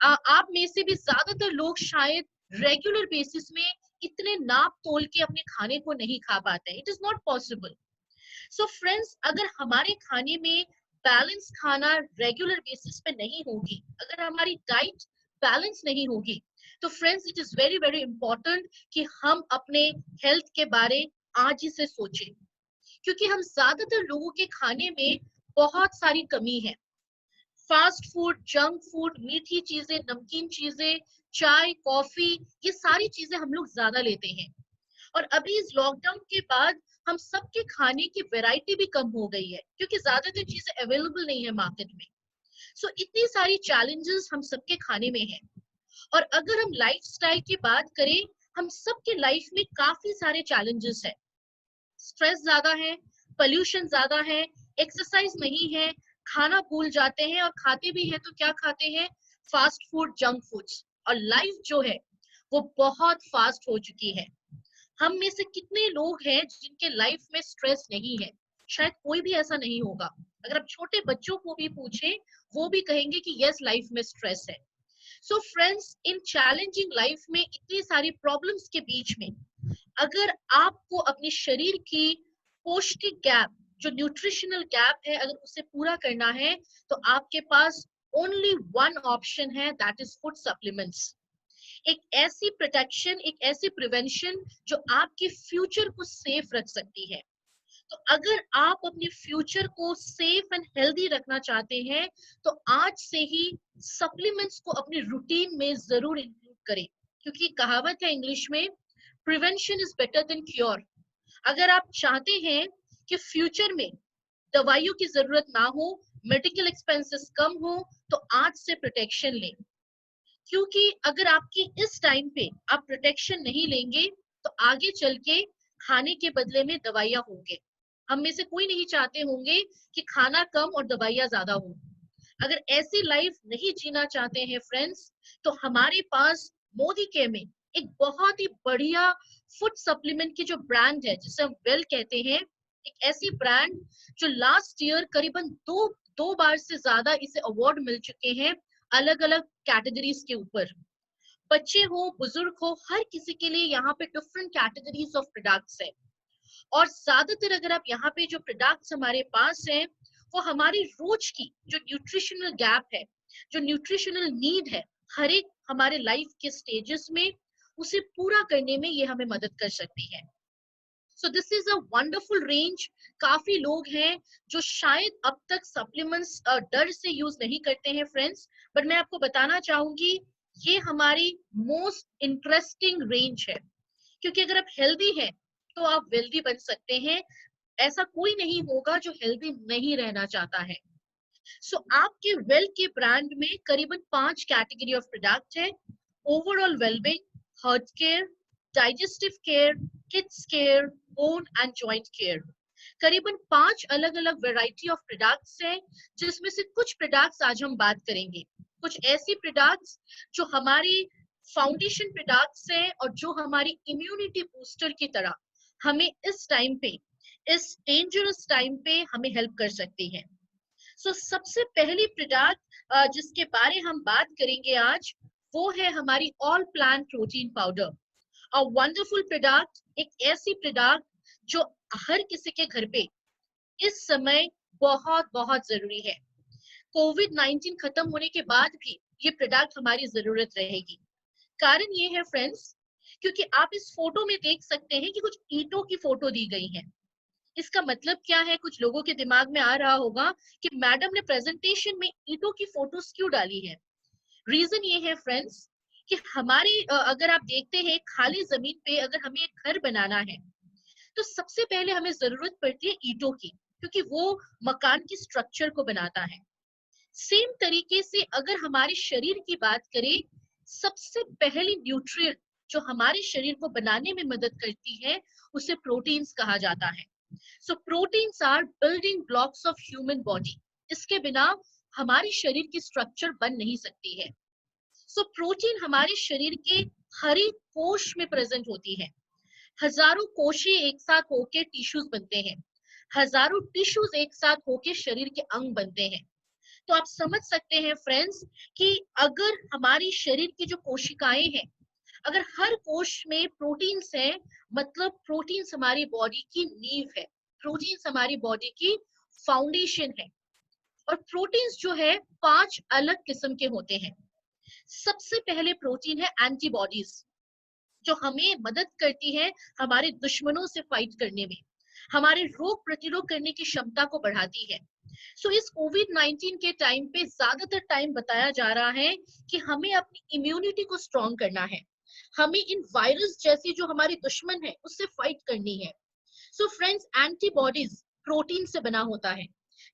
आप में से भी ज्यादातर लोग शायद रेगुलर बेसिस में इतने नाप तोल के अपने खाने को नहीं खा पाते। It is not possible. So friends, अगर हमारे खाने में बैलेंस खाना रेगुलर बेसिस पे नहीं होगी, अगर हमारी डाइट बैलेंस नहीं होगी, तो friends it is very very important कि हम अपने हेल्थ के बारे आज ही से सोचें। क्योंकि हम ज्यादातर लोगों के खाने में बहुत सारी कमी है। फास्ट फूड, जंक फूड, मीठी चीजें, नमकीन चीजें, चाय, कॉफी, ये सारी चीजें हम लोग ज्यादा लेते हैं। और अभी इस लॉकडाउन के बाद हम सबके खाने की वैरायटी भी कम हो गई है, क्योंकि ज्यादातर चीजें अवेलेबल नहीं है मार्केट में। सो इतनी सारी चैलेंजेस हम सबके खाने में है। और अगर हम लाइफस्टाइल की बात करें, हम सबके लाइफ में काफी सारे चैलेंजेस है। स्ट्रेस ज्यादा है, पोल्यूशन ज्यादा है, एक्सरसाइज नहीं है, खाना भूल जाते हैं, और खाते भी हैं तो क्या खाते हैं? Fast food, junk foods. और लाइफ जो है वो बहुत फास्ट हो चुकी है। हम में से कितने लोग हैं जिनके लाइफ में स्ट्रेस नहीं है? शायद कोई भी ऐसा नहीं होगा। अगर आप छोटे बच्चों को भी पूछे, वो भी कहेंगे कि यस, लाइफ में स्ट्रेस है। सो फ्रेंड्स, इन चैलेंजिंग लाइफ में इतनी सारी प्रॉब्लम्स के बीच में अगर आपको अपने शरीर की पौष्टिक गैप, जो न्यूट्रिशनल गैप है, अगर उसे पूरा करना है, तो आपके पास ओनली वन ऑप्शन है, दैट इज फूड सप्लीमेंट्स। एक ऐसी प्रोटेक्शन, एक ऐसी प्रिवेंशन जो आपके फ्यूचर को सेफ रख सकती है। तो अगर आप अपने फ्यूचर को सेफ एंड हेल्दी रखना चाहते हैं, तो आज से ही सप्लीमेंट्स को अपने रूटीन में जरूर इंक्लूड करें। क्योंकि कहावत है इंग्लिश में, prevention is better than cure. अगर आप चाहते हैं कि फ्यूचर में दवाइयों की जरूरत ना हो, मेडिकल एक्सपेंसेस कम हो, तो आज से प्रोटेक्शन लें। क्योंकि अगर आपकी इस टाइम पे आप प्रोटेक्शन नहीं लेंगे, तो आगे चल के खाने के बदले में दवाइयां होंगे। हम में से कोई नहीं चाहते होंगे कि खाना कम और दवाइयां ज्यादा हो। अगर ऐसी लाइफ नहीं जीना चाहते हैं फ्रेंड्स, तो हमारे पास मोदी केयर में एक बहुत ही बढ़िया फूड सप्लीमेंट की जो ब्रांड है, जिसे हम वेल कहते हैं, एक ऐसी ब्रांड जो लास्ट ईयर करीबन दो बार से ज्यादा इसे अवार्ड मिल चुके हैं अलग अलग कैटेगरीज के ऊपर। बच्चे हो, बुजुर्ग हो, हर किसी के लिए यहाँ पे डिफरेंट कैटेगरीज ऑफ प्रोडक्ट्स है। और ज्यादातर अगर आप यहाँ पे जो प्रोडक्ट्स हमारे पास हैं, वो हमारी रोज की जो न्यूट्रिशनल गैप है, जो न्यूट्रिशनल नीड है, हर एक हमारे लाइफ के स्टेजेस में उसे पूरा करने में ये हमें मदद कर सकती है। सो this is a wonderful range. काफी लोग हैं जो शायद अब तक सप्लीमेंट्स डर से यूज नहीं करते हैं फ्रेंड्स, बट मैं आपको बताना चाहूंगी, ये हमारी मोस्ट इंटरेस्टिंग रेंज है। क्योंकि अगर आप हेल्दी हैं तो आप वेल्दी बन सकते हैं। ऐसा कोई नहीं होगा जो हेल्दी नहीं रहना चाहता है। सो आपके वेल के ब्रांड में करीबन 5 कैटेगरी ऑफ प्रोडक्ट है। Overall wellbeing, heart care, digestive care, kids care, bone and joint care. करीबन 5 अलग अलग वैरायटी ऑफ प्रोडक्ट्स हैं, जिसमें से कुछ प्रोडक्ट्स आज हम बात करेंगे। कुछ ऐसी प्रोडक्ट्स जो हमारी फाउंडेशन प्रोडक्ट्स हैं और जो हमारी इम्यूनिटी बूस्टर की तरह हमें इस टाइम पे, इस डेंजरस टाइम पे हमें हेल्प कर सकती है। सो सबसे पहली प्रोडक्ट जिसके बारे हम बात करेंगे आज, वो है हमारी ऑल प्लांट प्रोटीन पाउडर। अ वंडरफुल प्रोडक्ट, एक ऐसी प्रोडक्ट जो हर किसी के घर पे इस समय बहुत बहुत जरूरी है। कोविड-19 खत्म होने के बाद भी ये प्रोडक्ट हमारी जरूरत रहेगी। कारण ये है फ्रेंड्स, क्योंकि आप इस फोटो में देख सकते हैं कि कुछ ईंटों की फोटो दी गई है। इसका मतलब क्या है? कुछ लोगों के दिमाग में आ रहा होगा कि मैडम ने प्रेजेंटेशन में ईंटों की फोटोज क्यों डाली है। रीजन ये है फ्रेंड्स कि हमारी अगर आप देखते हैं खाली जमीन पे अगर हमें एक घर बनाना है, तो सबसे पहले हमें जरूरत पड़ती है ईंटों की, क्योंकि वो मकान की स्ट्रक्चर को बनाता है। सेम तरीके से अगर हमारे शरीर की बात करें, सबसे पहली न्यूट्रिएंट जो हमारे शरीर को बनाने में मदद करती है उसे प्रोटीन्स कहा जाता है। So proteins are building blocks of human body. इसके बिना हमारे शरीर की स्ट्रक्चर बन नहीं सकती है। सो प्रोटीन हमारे शरीर के हर एक कोश में प्रेजेंट होती है। हजारों कोशें एक साथ होकर टिश्यूज बनते हैं, हजारों टिश्यूज एक साथ होकर शरीर के अंग बनते हैं। तो आप समझ सकते हैं फ्रेंड्स कि अगर हमारी शरीर की जो कोशिकाएं हैं, अगर हर कोश में प्रोटीन्स हैं, मतलब प्रोटीन्स हमारी बॉडी की नींव है, प्रोटीन्स हमारी बॉडी की फाउंडेशन है। और प्रोटीन्स जो है 5 अलग किस्म के होते हैं। सबसे पहले प्रोटीन है एंटीबॉडीज, जो हमें मदद करती है हमारे दुश्मनों से फाइट करने में, हमारे रोग प्रतिरोध करने की क्षमता को बढ़ाती है। सो इस कोविड-19 के टाइम पे ज्यादातर टाइम बताया जा रहा है कि हमें अपनी इम्यूनिटी को स्ट्रॉन्ग करना है, हमें इन वायरस जैसी जो हमारी दुश्मन है उससे फाइट करनी है। सो फ्रेंड्स, एंटीबॉडीज प्रोटीन से बना होता है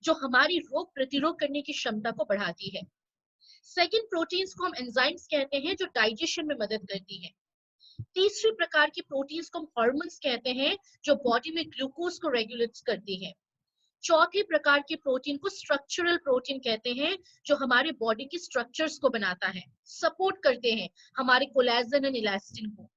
जो हमारी रोग प्रतिरोध करने की क्षमता को बढ़ाती है। सेकेंड, प्रोटीन्स को हम एंजाइम्स कहते हैं जो डाइजेशन में मदद करती है। तीसरी प्रकार की प्रोटीन्स को हम हार्मोन्स कहते हैं जो बॉडी में ग्लूकोज को रेगुलेट करती है। चौथे प्रकार के प्रोटीन को स्ट्रक्चरल प्रोटीन कहते हैं जो हमारे बॉडी की स्ट्रक्चर्स को बनाता है, सपोर्ट करते हैं हमारे कोलेजन एंड इलास्टिन को।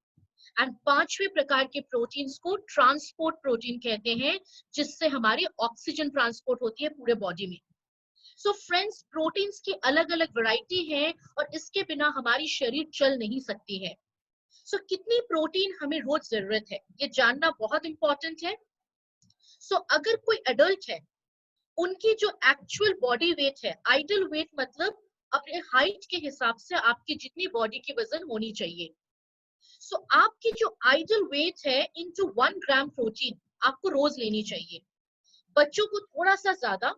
एंड पांचवें प्रकार के प्रोटीन्स को ट्रांसपोर्ट प्रोटीन कहते हैं जिससे हमारी ऑक्सीजन ट्रांसपोर्ट होती है पूरे बॉडी में। सो फ्रेंड्स, प्रोटीन्स की अलग अलग वैरायटी है और इसके बिना हमारी शरीर चल नहीं सकती है। सो कितनी प्रोटीन हमें रोज जरूरत है ये जानना बहुत इंपॉर्टेंट है। सो अगर कोई एडल्ट है, उनकी जो एक्चुअल बॉडी वेट है, आइडल वेट मतलब अपने हाइट के हिसाब से आपकी जितनी बॉडी की वजन होनी चाहिए, सो आपकी जो आइडल वेट है इनटू 1 ग्राम प्रोटीन आपको रोज लेनी चाहिए। बच्चों को थोड़ा सा ज्यादा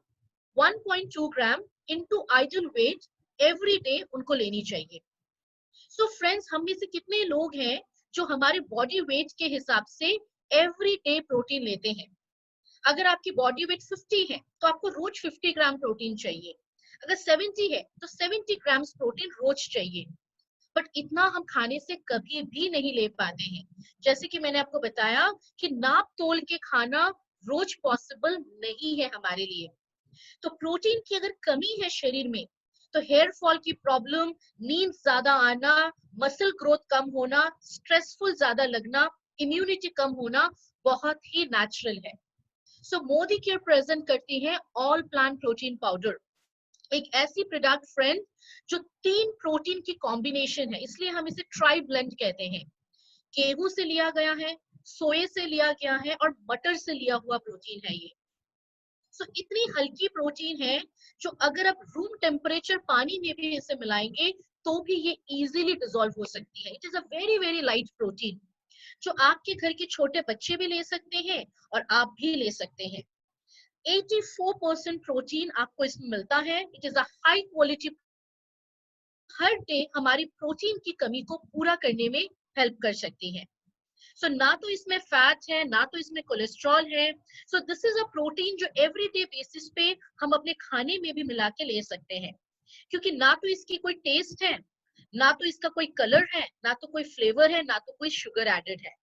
1.2 gram into ideal weight every day उनको लेनी चाहिए। सो फ्रेंड्स, हम में से कितने लोग हैं जो हमारे बॉडी वेट के हिसाब से एवरी डे प्रोटीन लेते हैं? अगर आपकी बॉडी वेट 50 है तो आपको रोज 50 ग्राम प्रोटीन चाहिए। अगर 70 है तो 70 ग्राम प्रोटीन रोज चाहिए। बट इतना हम खाने से कभी भी नहीं ले पाते हैं। जैसे कि मैंने आपको बताया कि नाप तोल के खाना रोज पॉसिबल नहीं है हमारे लिए। तो प्रोटीन की अगर कमी है शरीर में तो हेयर फॉल की प्रॉब्लम, नींद ज्यादा आना, मसल ग्रोथ कम होना, स्ट्रेसफुल ज्यादा लगना, इम्यूनिटी कम होना बहुत ही नेचुरल है। सो मोदी केयर प्रेजेंट करती है ऑल प्लांट प्रोटीन पाउडर, एक ऐसी प्रोडक्ट फ्रेंड जो 3 प्रोटीन की कॉम्बिनेशन है, इसलिए हम इसे ट्राई ब्लेंड कहते हैं। गेहूं से लिया गया है, सोए से लिया गया है और मटर से लिया हुआ प्रोटीन है ये। सो इतनी हल्की प्रोटीन है जो अगर आप रूम टेम्परेचर पानी में भी इसे मिलाएंगे तो भी ये इजीली डिसॉल्व हो सकती है। It is a very very light protein जो आपके घर के छोटे बच्चे भी ले सकते हैं और आप भी ले सकते हैं। 84% प्रोटीन आपको इसमें मिलता है। It is a high quality, her day हमारी प्रोटीन की कमी को पूरा करने में हेल्प कर सकती है। सो ना तो इसमें फैट है ना तो इसमें कोलेस्ट्रॉल है। सो दिस इज अ प्रोटीन जो एवरीडे बेसिस पे हम अपने खाने में भी मिला के ले सकते हैं, क्योंकि ना तो इसकी कोई टेस्ट है, ना तो इसका कोई कलर है, ना तो कोई फ्लेवर है, ना तो कोई शुगर एडेड है।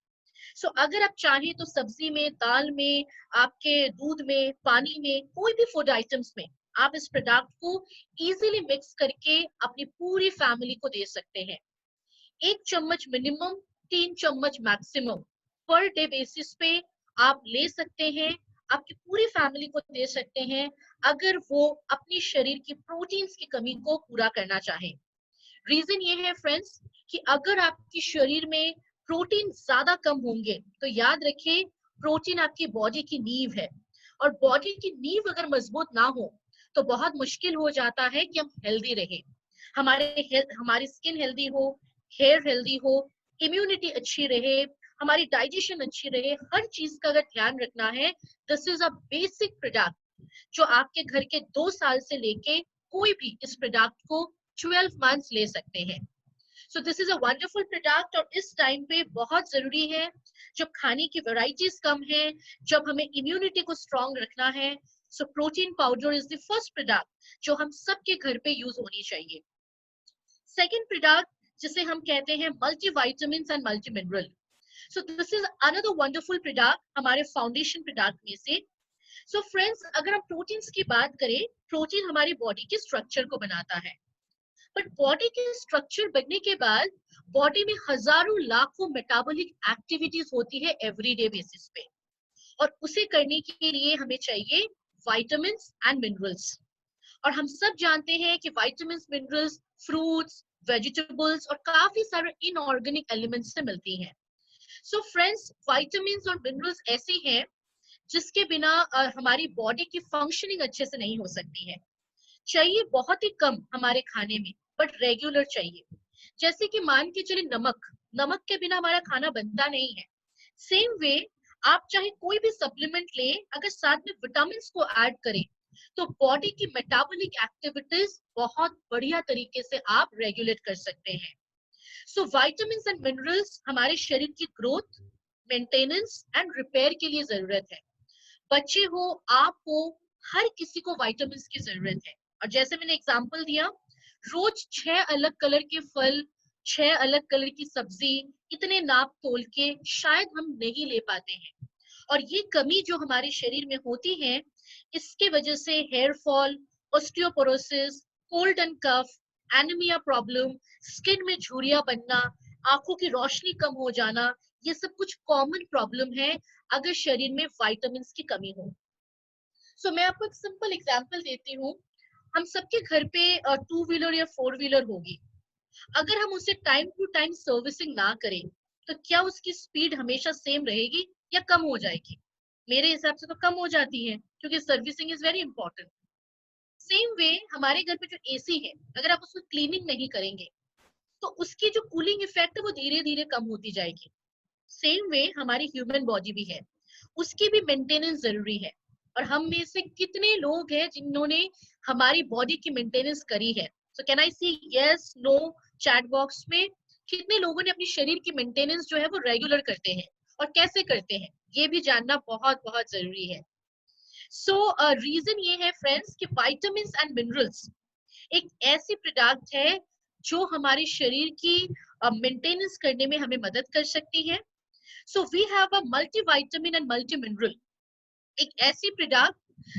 सो अगर आप चाहें तो सब्जी में, दाल में, आपके दूध में, पानी में, कोई भी फूड आइटम्स में आप इस प्रोडक्ट को इजीली मिक्स करके अपनी पूरी फैमिली को दे सकते हैं। 1 चम्मच मिनिमम, 3 चम्मच मैक्सिमम पर डे बेसिस पे आप ले सकते हैं, आपकी पूरी फैमिली को दे सकते हैं अगर वो अपनी शरीर की प्रोटीन्स की कमी को पूरा करना चाहें। रीजन ये है फ्रेंड्स कि अगर आपकी शरीर में प्रोटीन ज्यादा कम होंगे तो याद रखिए प्रोटीन आपकी बॉडी की नींव है, और बॉडी की नींव अगर मजबूत ना हो तो बहुत मुश्किल हो जाता है कि हम हेल्दी रहे, हमारी स्किन हेल्दी हो, हेयर हेल्दी हो, इम्यूनिटी अच्छी रहे, हमारी डाइजेशन अच्छी रहे, हर चीज का अगर ध्यान रखना है। This is a basic product जो आपके घर के 2 साल से लेके कोई भी इस प्रोडक्ट को 12 मंथ्स ले सकते हैं। सो this is a wonderful product और इस टाइम पे बहुत जरूरी है जब खाने की वैरायटीज कम है, जब हमें इम्यूनिटी को स्ट्रॉन्ग रखना है, so protein powder is the first product जो हम सबके घर पे यूज होनी चाहिए। सेकेंड प्रोडक्ट जिसे हम कहते हैं multi vitamin and multi mineral. So this is another wonderful product हमारे फाउंडेशन प्रोडक्ट में से। सो फ्रेंड्स, अगर हम प्रोटीन्स की बात करें, प्रोटीन हमारी बॉडी के स्ट्रक्चर को बनाता है, बट बॉडी के स्ट्रक्चर बनने के बाद बॉडी में हजारों लाखों मेटाबॉलिक एक्टिविटीज होती है एवरीडे बेसिस पे, और उसे करने के लिए हमें चाहिए विटामिन्स एंड मिनरल्स। और हम सब जानते हैं कि विटामिन्स, मिनरल्स फ्रूट्स, वेजिटेबल्स और काफी सारे इनऑर्गेनिक एलिमेंट्स से मिलती हैं। सो फ्रेंड्स, विटामिन्स और मिनरल्स ऐसे हैं जिसके बिना हमारी बॉडी की फंक्शनिंग अच्छे से नहीं हो सकती है। चाहिए बहुत ही कम हमारे खाने में, बट रेगुलर चाहिए। जैसे कि मान के चले नमक, नमक के बिना हमारा खाना बनता नहीं है। सेम वे आप चाहे कोई भी सप्लीमेंट ले, अगर साथ में विटामिन को ऐड करें तो बॉडी की मेटाबॉलिक एक्टिविटीज बहुत बढ़िया तरीके से आप रेगुलेट कर सकते हैं। सो विटामिन्स एंड मिनरल्स हमारे शरीर की ग्रोथ, मेंटेनेंस एंड रिपेयर के लिए जरूरत है। बच्चे हो, आप हो, हर किसी को विटामिन्स की जरूरत है। और जैसे मैंने एग्जांपल दिया, रोज 6 अलग कलर के फल, 6 अलग कलर की सब्जी, इतने नाप तोल के शायद हम नहीं ले पाते हैं। और ये कमी जो हमारे शरीर में होती है, इसके वजह से hair fall, osteoporosis, cold and cough, anaemia problem, skin में झुर्रियां बनना, आंखों की रोशनी कम हो जाना, ये सब कुछ कॉमन प्रॉब्लम है अगर शरीर में विटामिन की कमी हो। सो मैं आपको एक सिंपल एग्जांपल देती हूँ। हम सबके घर पे 2 व्हीलर या 4 व्हीलर होगी। अगर हम उसे टाइम टू टाइम सर्विसिंग ना करें तो क्या उसकी स्पीड हमेशा सेम रहेगी या कम हो जाएगी? मेरे हिसाब से तो कम हो जाती है, क्योंकि servicing is very important. Same way हमारे घर पे जो एसी है, अगर आप उसको क्लीनिंग नहीं करेंगे तो उसकी जो कूलिंग इफेक्ट है वो धीरे धीरे कम होती जाएगी। सेम वे हमारी ह्यूमन बॉडी भी है, उसकी भी मेंटेनेंस जरूरी है। और हम में से कितने लोग हैं जिन्होंने हमारी बॉडी की मेंटेनेंस करी है? So can I see yes no chat box में? कितने लोगों ने अपनी शरीर की मेंटेनेंस जो है वो रेगुलर करते हैं, और कैसे करते हैं ये भी जानना बहुत बहुत जरूरी है। सो रीजन ये है फ्रेंड्स कि विटामिन्स एंड मिनरल्स एक ऐसी प्रोडक्ट है जो हमारे शरीर की मेंटेनेंस करने में हमें मदद कर सकती है। So we have a multi vitamin and multi mineral, एक ऐसी प्रोडक्ट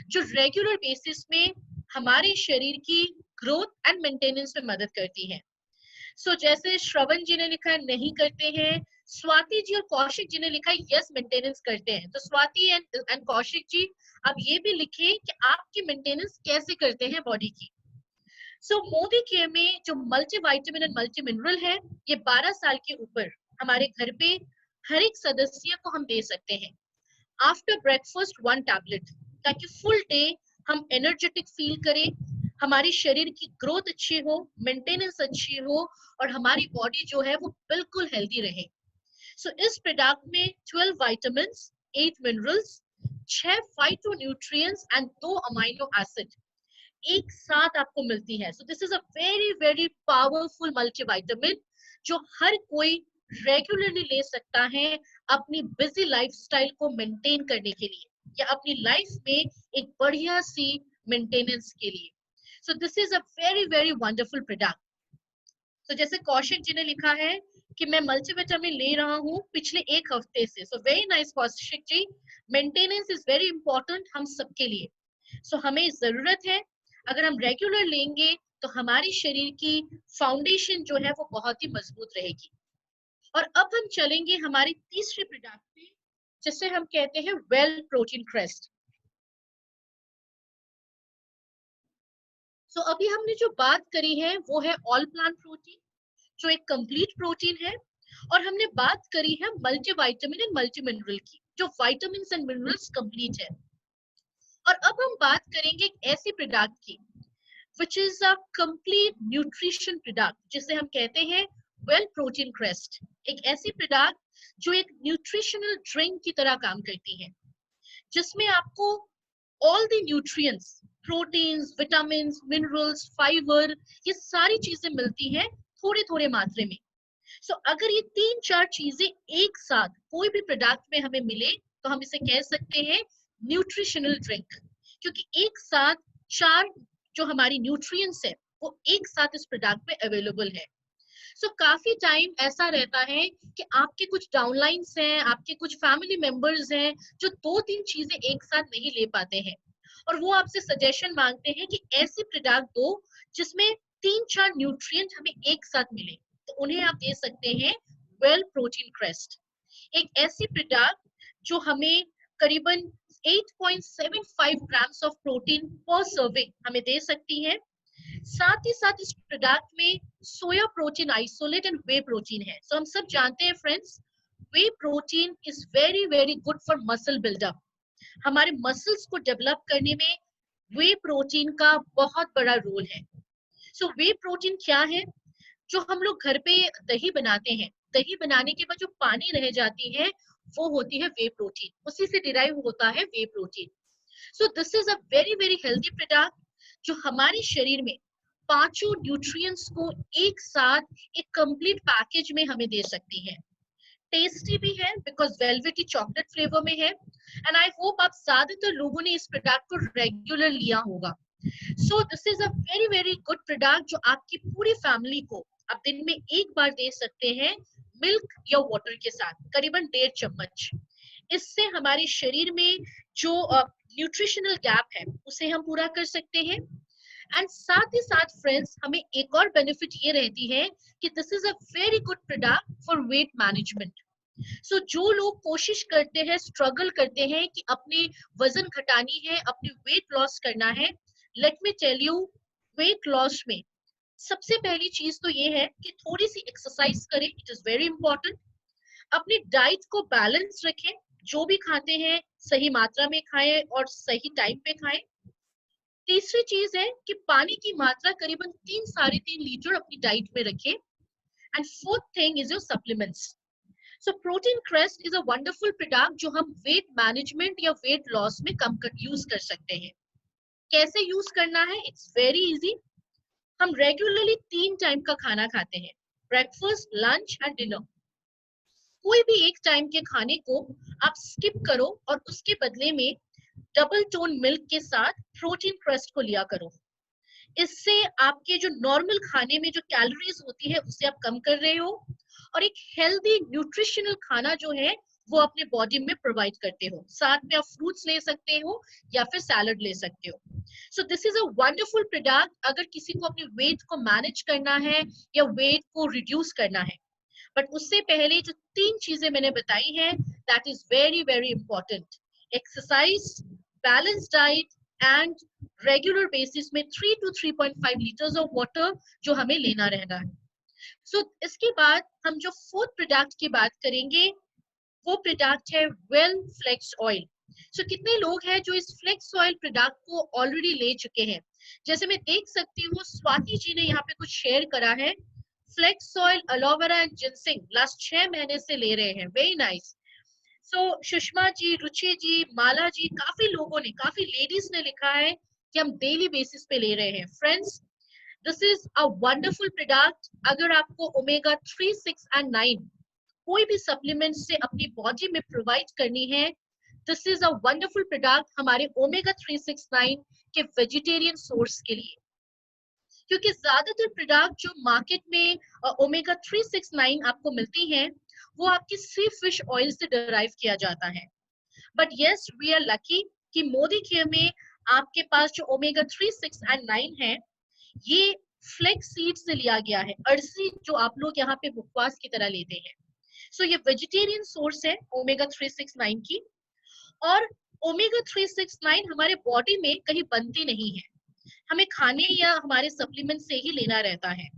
जो रेगुलर बेसिस में हमारे शरीर की ग्रोथ एंड मेंटेनेंस में मदद करती है। सो जैसे श्रवण जी ने लिखा है नहीं करते हैं, स्वाति जी और कौशिक जी ने लिखा है यस मेंटेनेंस करते हैं। तो स्वाति एंड कौशिक जी, आप ये भी लिखें कि आपकी मेंटेनेंस कैसे करते हैं बॉडी की। सो मोदी केयर में जो multi vitamin and multi mineral है, ये 12 साल के ऊपर हमारे घर पे हर एक सदस्य को हम दे सकते हैं। आफ्टर ब्रेकफास्ट 1 टैबलेट, ताकि फुल डे हम एनर्जेटिक फील करें, हमारी शरीर की ग्रोथ अच्छी हो, मेंटेनेंस अच्छी हो, और हमारी बॉडी जो है वो बिल्कुल हेल्दी रहे। सो इस प्रोडक्ट में 12 vitamin, 8 minerals, 6 phytonutrients and 2 amino acid एक साथ आपको मिलती है। सो this is a very very powerful multivitamin जो हर कोई रेगुलरली ले सकता है अपनी बिजी लाइफस्टाइल को मेंटेन करने के लिए, या अपनी लाइफ में एक बढ़िया सी मेंटेनेंस के लिए। सो this is a very very wonderful product. तो जैसे कौशिक जी ने लिखा है कि मैं मल्टीविटामिन ले रहा हूँ पिछले 1 हफ्ते से। So very nice Kaushik ji, maintenance is very important हम सबके लिए। सो हमें जरूरत है, अगर हम रेगुलर लेंगे तो हमारी शरीर की फाउंडेशन जो है वो बहुत ही मजबूत रहेगी। और अब हम चलेंगे हमारी तीसरी प्रोडक्ट पे, जिसे हम कहते हैं वेल प्रोटीन क्रेस्ट। सो अभी हमने जो बात करी है वो है ऑल प्लांट प्रोटीन, जो एक कंप्लीट प्रोटीन है, और हमने बात करी है मल्टीविटामिन एंड मल्टी मिनरल की, जो विटामिन एंड मिनरल्स कंप्लीट है। और अब हम बात करेंगे एक ऐसी प्रोडक्ट की which is a complete nutrition product, जिसे हम कहते हैं well protein crest, एक ऐसी प्रोडक्ट जो एक न्यूट्रिशनल ड्रिंक की तरह काम करती है, जिसमें आपको all the nutrients, proteins, vitamins, minerals, fibre, ये सारी चीजें मिलती हैं थोड़े थोड़े मात्रे में। सो अगर ये 3-4 चीजें एक साथ कोई भी प्रोडक्ट में हमें मिले तो हम इसे कह सकते हैं न्यूट्रिशनल ड्रिंक, क्योंकि एक साथ 4 जो हमारी न्यूट्रिएंट्स है वो एक साथ इस प्रोडक्ट में अवेलेबल है। सो काफी टाइम ऐसा रहता है कि आपके कुछ डाउनलाइंस हैं, आपके कुछ फैमिली मेंबर्स हैं जो 2-3 चीजें एक साथ नहीं ले पाते हैं, और वो आपसे सजेशन मांगते हैं कि ऐसी प्रोडक्ट दो जिसमें 3-4 न्यूट्रिएंट हमें एक साथ मिले। तो उन्हें आप दे सकते हैं वेल प्रोटीन क्रेस्ट, एक ऐसी प्रोडक्ट जो हमें करीबन 8.75 ग्राम्स ऑफ प्रोटीन पर सर्विंग हमें दे सकती है। साथ ही साथ इस प्रोडक्ट में soya protein isolate and whey protein है। सो हम सब जानते हैं friends, whey protein is very very good for muscle buildup. हमारे मसल्स को डेवलप करने में वे प्रोटीन का बहुत बड़ा रोल है। सो वे प्रोटीन क्या है? जो हम लोग घर पे दही बनाते हैं, दही बनाने के बाद जो पानी रह जाती है वो होती है वे प्रोटीन, उसी से डिराइव होता है whey protein. So this is a very very healthy product जो हमारे शरीर में 5 न्यूट्रिएंट्स को एक साथ एक कंप्लीट पैकेज में हमें दे सकती है। टेस्टी भी है बिकॉज वेलवेटी चॉकलेट फ्लेवर में है, एंड आई होप आप ज्यादातर लोगों ने इस प्रोडक्ट को रेगुलर लिया होगा। सो this is a very very good product जो आपकी पूरी फैमिली को आप दिन में एक बार दे सकते हैं मिल्क या वाटर के साथ, करीबन 1.5 चम्मच। इससे हमारे शरीर में जो न्यूट्रिशनल गैप है उसे हम पूरा कर सकते हैं। एंड साथ ही साथ फ्रेंड्स, हमें एक और बेनिफिट ये रहती है कि this is a very good product for weight management. So जो लोग कोशिश करते हैं, स्ट्रगल करते हैं कि अपने वजन घटानी है, अपने वेट लॉस करना है, let me tell you, weight loss में सबसे पहली चीज तो ये है कि थोड़ी सी एक्सरसाइज करें, इट इज वेरी इंपॉर्टेंट। अपनी डाइट को बैलेंस रखें, जो भी खाते हैं सही मात्रा में खाएं और सही टाइम पे खाएं। तीसरी चीज है कि पानी की मात्रा करीबन 3-3.5 लीटर अपनी डाइट में रखें। And fourth thing is your supplements. So protein crest is a wonderful product जो हम वेट मैनेजमेंट या वेट लॉस में कम यूज कर सकते हैं। कैसे यूज करना है? It's very easy. हम रेगुलरली 3 टाइम का खाना खाते हैं, ब्रेकफास्ट, लंच एंड डिनर। कोई भी एक टाइम के खाने को आप स्किप करो और उसके बदले में डबल टोन मिल्क के साथ प्रोटीन क्रेस्ट को लिया करो। इससे आपके जो नॉर्मल खाने में जो कैलोरीज होती है उसे आप कम कर रहे हो, और एक हेल्दी न्यूट्रिशनल खाना जो है वो अपने बॉडी में प्रोवाइड करते हो। साथ में आप फ्रूट्स ले सकते हो या फिर सैलड ले सकते हो। सो this is a wonderful product अगर किसी को अपने वेट को मैनेज करना है या वेट को रिड्यूस करना है। बट उससे पहले जो 3 चीजें मैंने बताई हैं, that is very very important. Exercise, balance diet and regular basis में 3 to 3.5 लीटर्स ऑफ वाटर जो हमें लेना रहना है। सो इसके बाद हम जो फोर्थ प्रोडक्ट की बात करेंगे वो प्रोडक्ट है वेल फ्लेक्स ऑयल। सो कितने लोग हैं जो इस फ्लेक्स ऑयल प्रोडक्ट को ऑलरेडी ले चुके हैं? जैसे मैं देख सकती हूँ स्वाति जी ने यहाँ पे कुछ शेयर करा है, flax oil, aloe vera and ginseng last 6 महीने से ले रहे हैं। Very nice. So Sushma ji, Ruchi ji, Mala ji, काफी लोगों ने, काफी लेडीज ने लिखा है कि हम डेली बेसिस पे ले रहे हैं। Friends, this is a wonderful product. अगर आपको ओमेगा 3, 6 एंड 9 कोई भी सप्लीमेंट से अपनी बॉडी में प्रोवाइड करनी है, this is a wonderful product हमारे ओमेगा 3, 6, 9 के वेजिटेरियन सोर्स के लिए। क्योंकि ज्यादातर प्रोडक्ट जो मार्केट में ओमेगा 3, 6, 9 आपको मिलती हैं वो आपकी सी फिश ऑयल से डिराइव किया जाता है। But yes, we are lucky कि मोदी केयर में आपके पास जो ओमेगा 3, 6 एंड 9 है ये फ्लेक्स सीड से लिया गया है, अरसी जो आप लोग यहाँ पे मुखवास की तरह लेते हैं। सो ये वेजिटेरियन सोर्स है ओमेगा 3, 6, 9 की, और ओमेगा 3, 6, 9 हमारे बॉडी में कहीं बनती नहीं है, हमें खाने या हमारे सप्लीमेंट से ही लेना रहता है।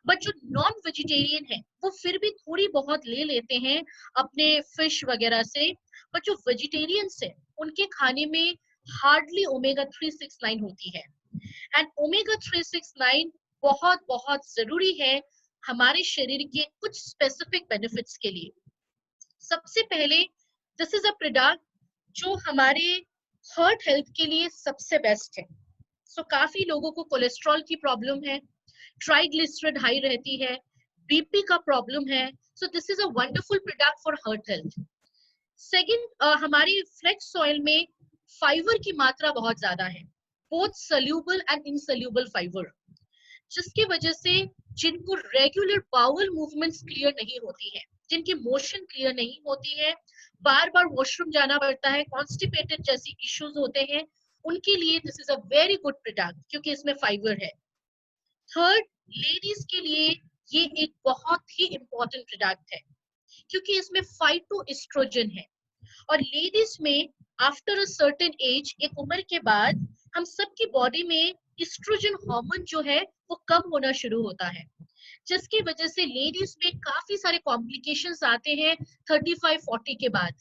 बट जो नॉन वेजिटेरियन है वो फिर भी थोड़ी बहुत ले लेते हैं अपने फिश वगैरह से, बट जो वेजिटेरियंस है उनके खाने में हार्डली ओमेगा 3, 6, 9 होती है। एंड ओमेगा 3, 6, 9 बहुत बहुत जरूरी है हमारे शरीर के कुछ स्पेसिफिक बेनिफिट्स के लिए। सबसे पहले, दिस इज अ प्रोडक्ट जो हमारे हार्ट हेल्थ के लिए सबसे बेस्ट है। सो काफी लोगों को कोलेस्ट्रॉल की प्रॉब्लम है, ट्राइग्लिसराइड हाई रहती है, बीपी का प्रॉब्लम है। सो this is a wonderful product for heart health. Second, हमारी फ्लेक्स ऑयल में फाइबर की मात्रा बहुत ज्यादा है, बोथ सल्यूबल एंड इनसल्यूबल फाइबर, जिसकी वजह से जिनको रेगुलर बाउल मूवमेंट्स क्लियर नहीं होती है, जिनकी मोशन क्लियर नहीं होती है, बार बार वॉशरूम जाना पड़ता है, कॉन्स्टिपेटेड जैसी इश्यूज होते हैं, उनके लिए this is a very good product क्योंकि इसमें फाइबर है। थर्ड, लेडीज के लिए ये एक बहुत ही इंपॉर्टेंट प्रोडक्ट है क्योंकि इसमें फाइटोएस्ट्रोजन है, और लेडीज में आफ्टर अ सर्टेन एज, एक उम्र के बाद, हम सबकी बॉडी में एस्ट्रोजन हार्मोन जो है वो कम होना शुरू होता है, जिसकी वजह से लेडीज में काफी सारे कॉम्प्लिकेशंस आते हैं 35-40 के बाद।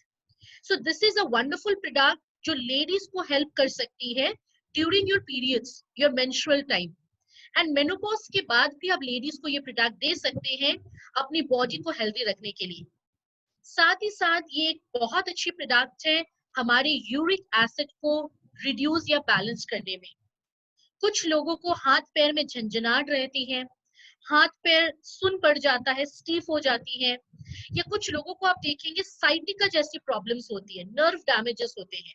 सो this is a wonderful product जो लेडीज को हेल्प कर सकती है during your periods, your menstrual time, and menopause के बाद भी आप लेडीज को ये प्रोडक्ट दे सकते हैं अपनी बॉडी को हेल्दी रखने के लिए। साथ ही साथ ये एक बहुत अच्छी प्रोडक्ट है हमारे यूरिक एसिड को रिड्यूस या बैलेंस करने में। कुछ लोगों को हाथ पैर में झंझनाहट रहती है, हाथ पैर सुन पड़ जाता है, स्टीफ हो जाती है, या कुछ लोगों को आप देखेंगे साइटिका जैसी प्रॉब्लम्स होती है, नर्व डैमेजेस होते हैं।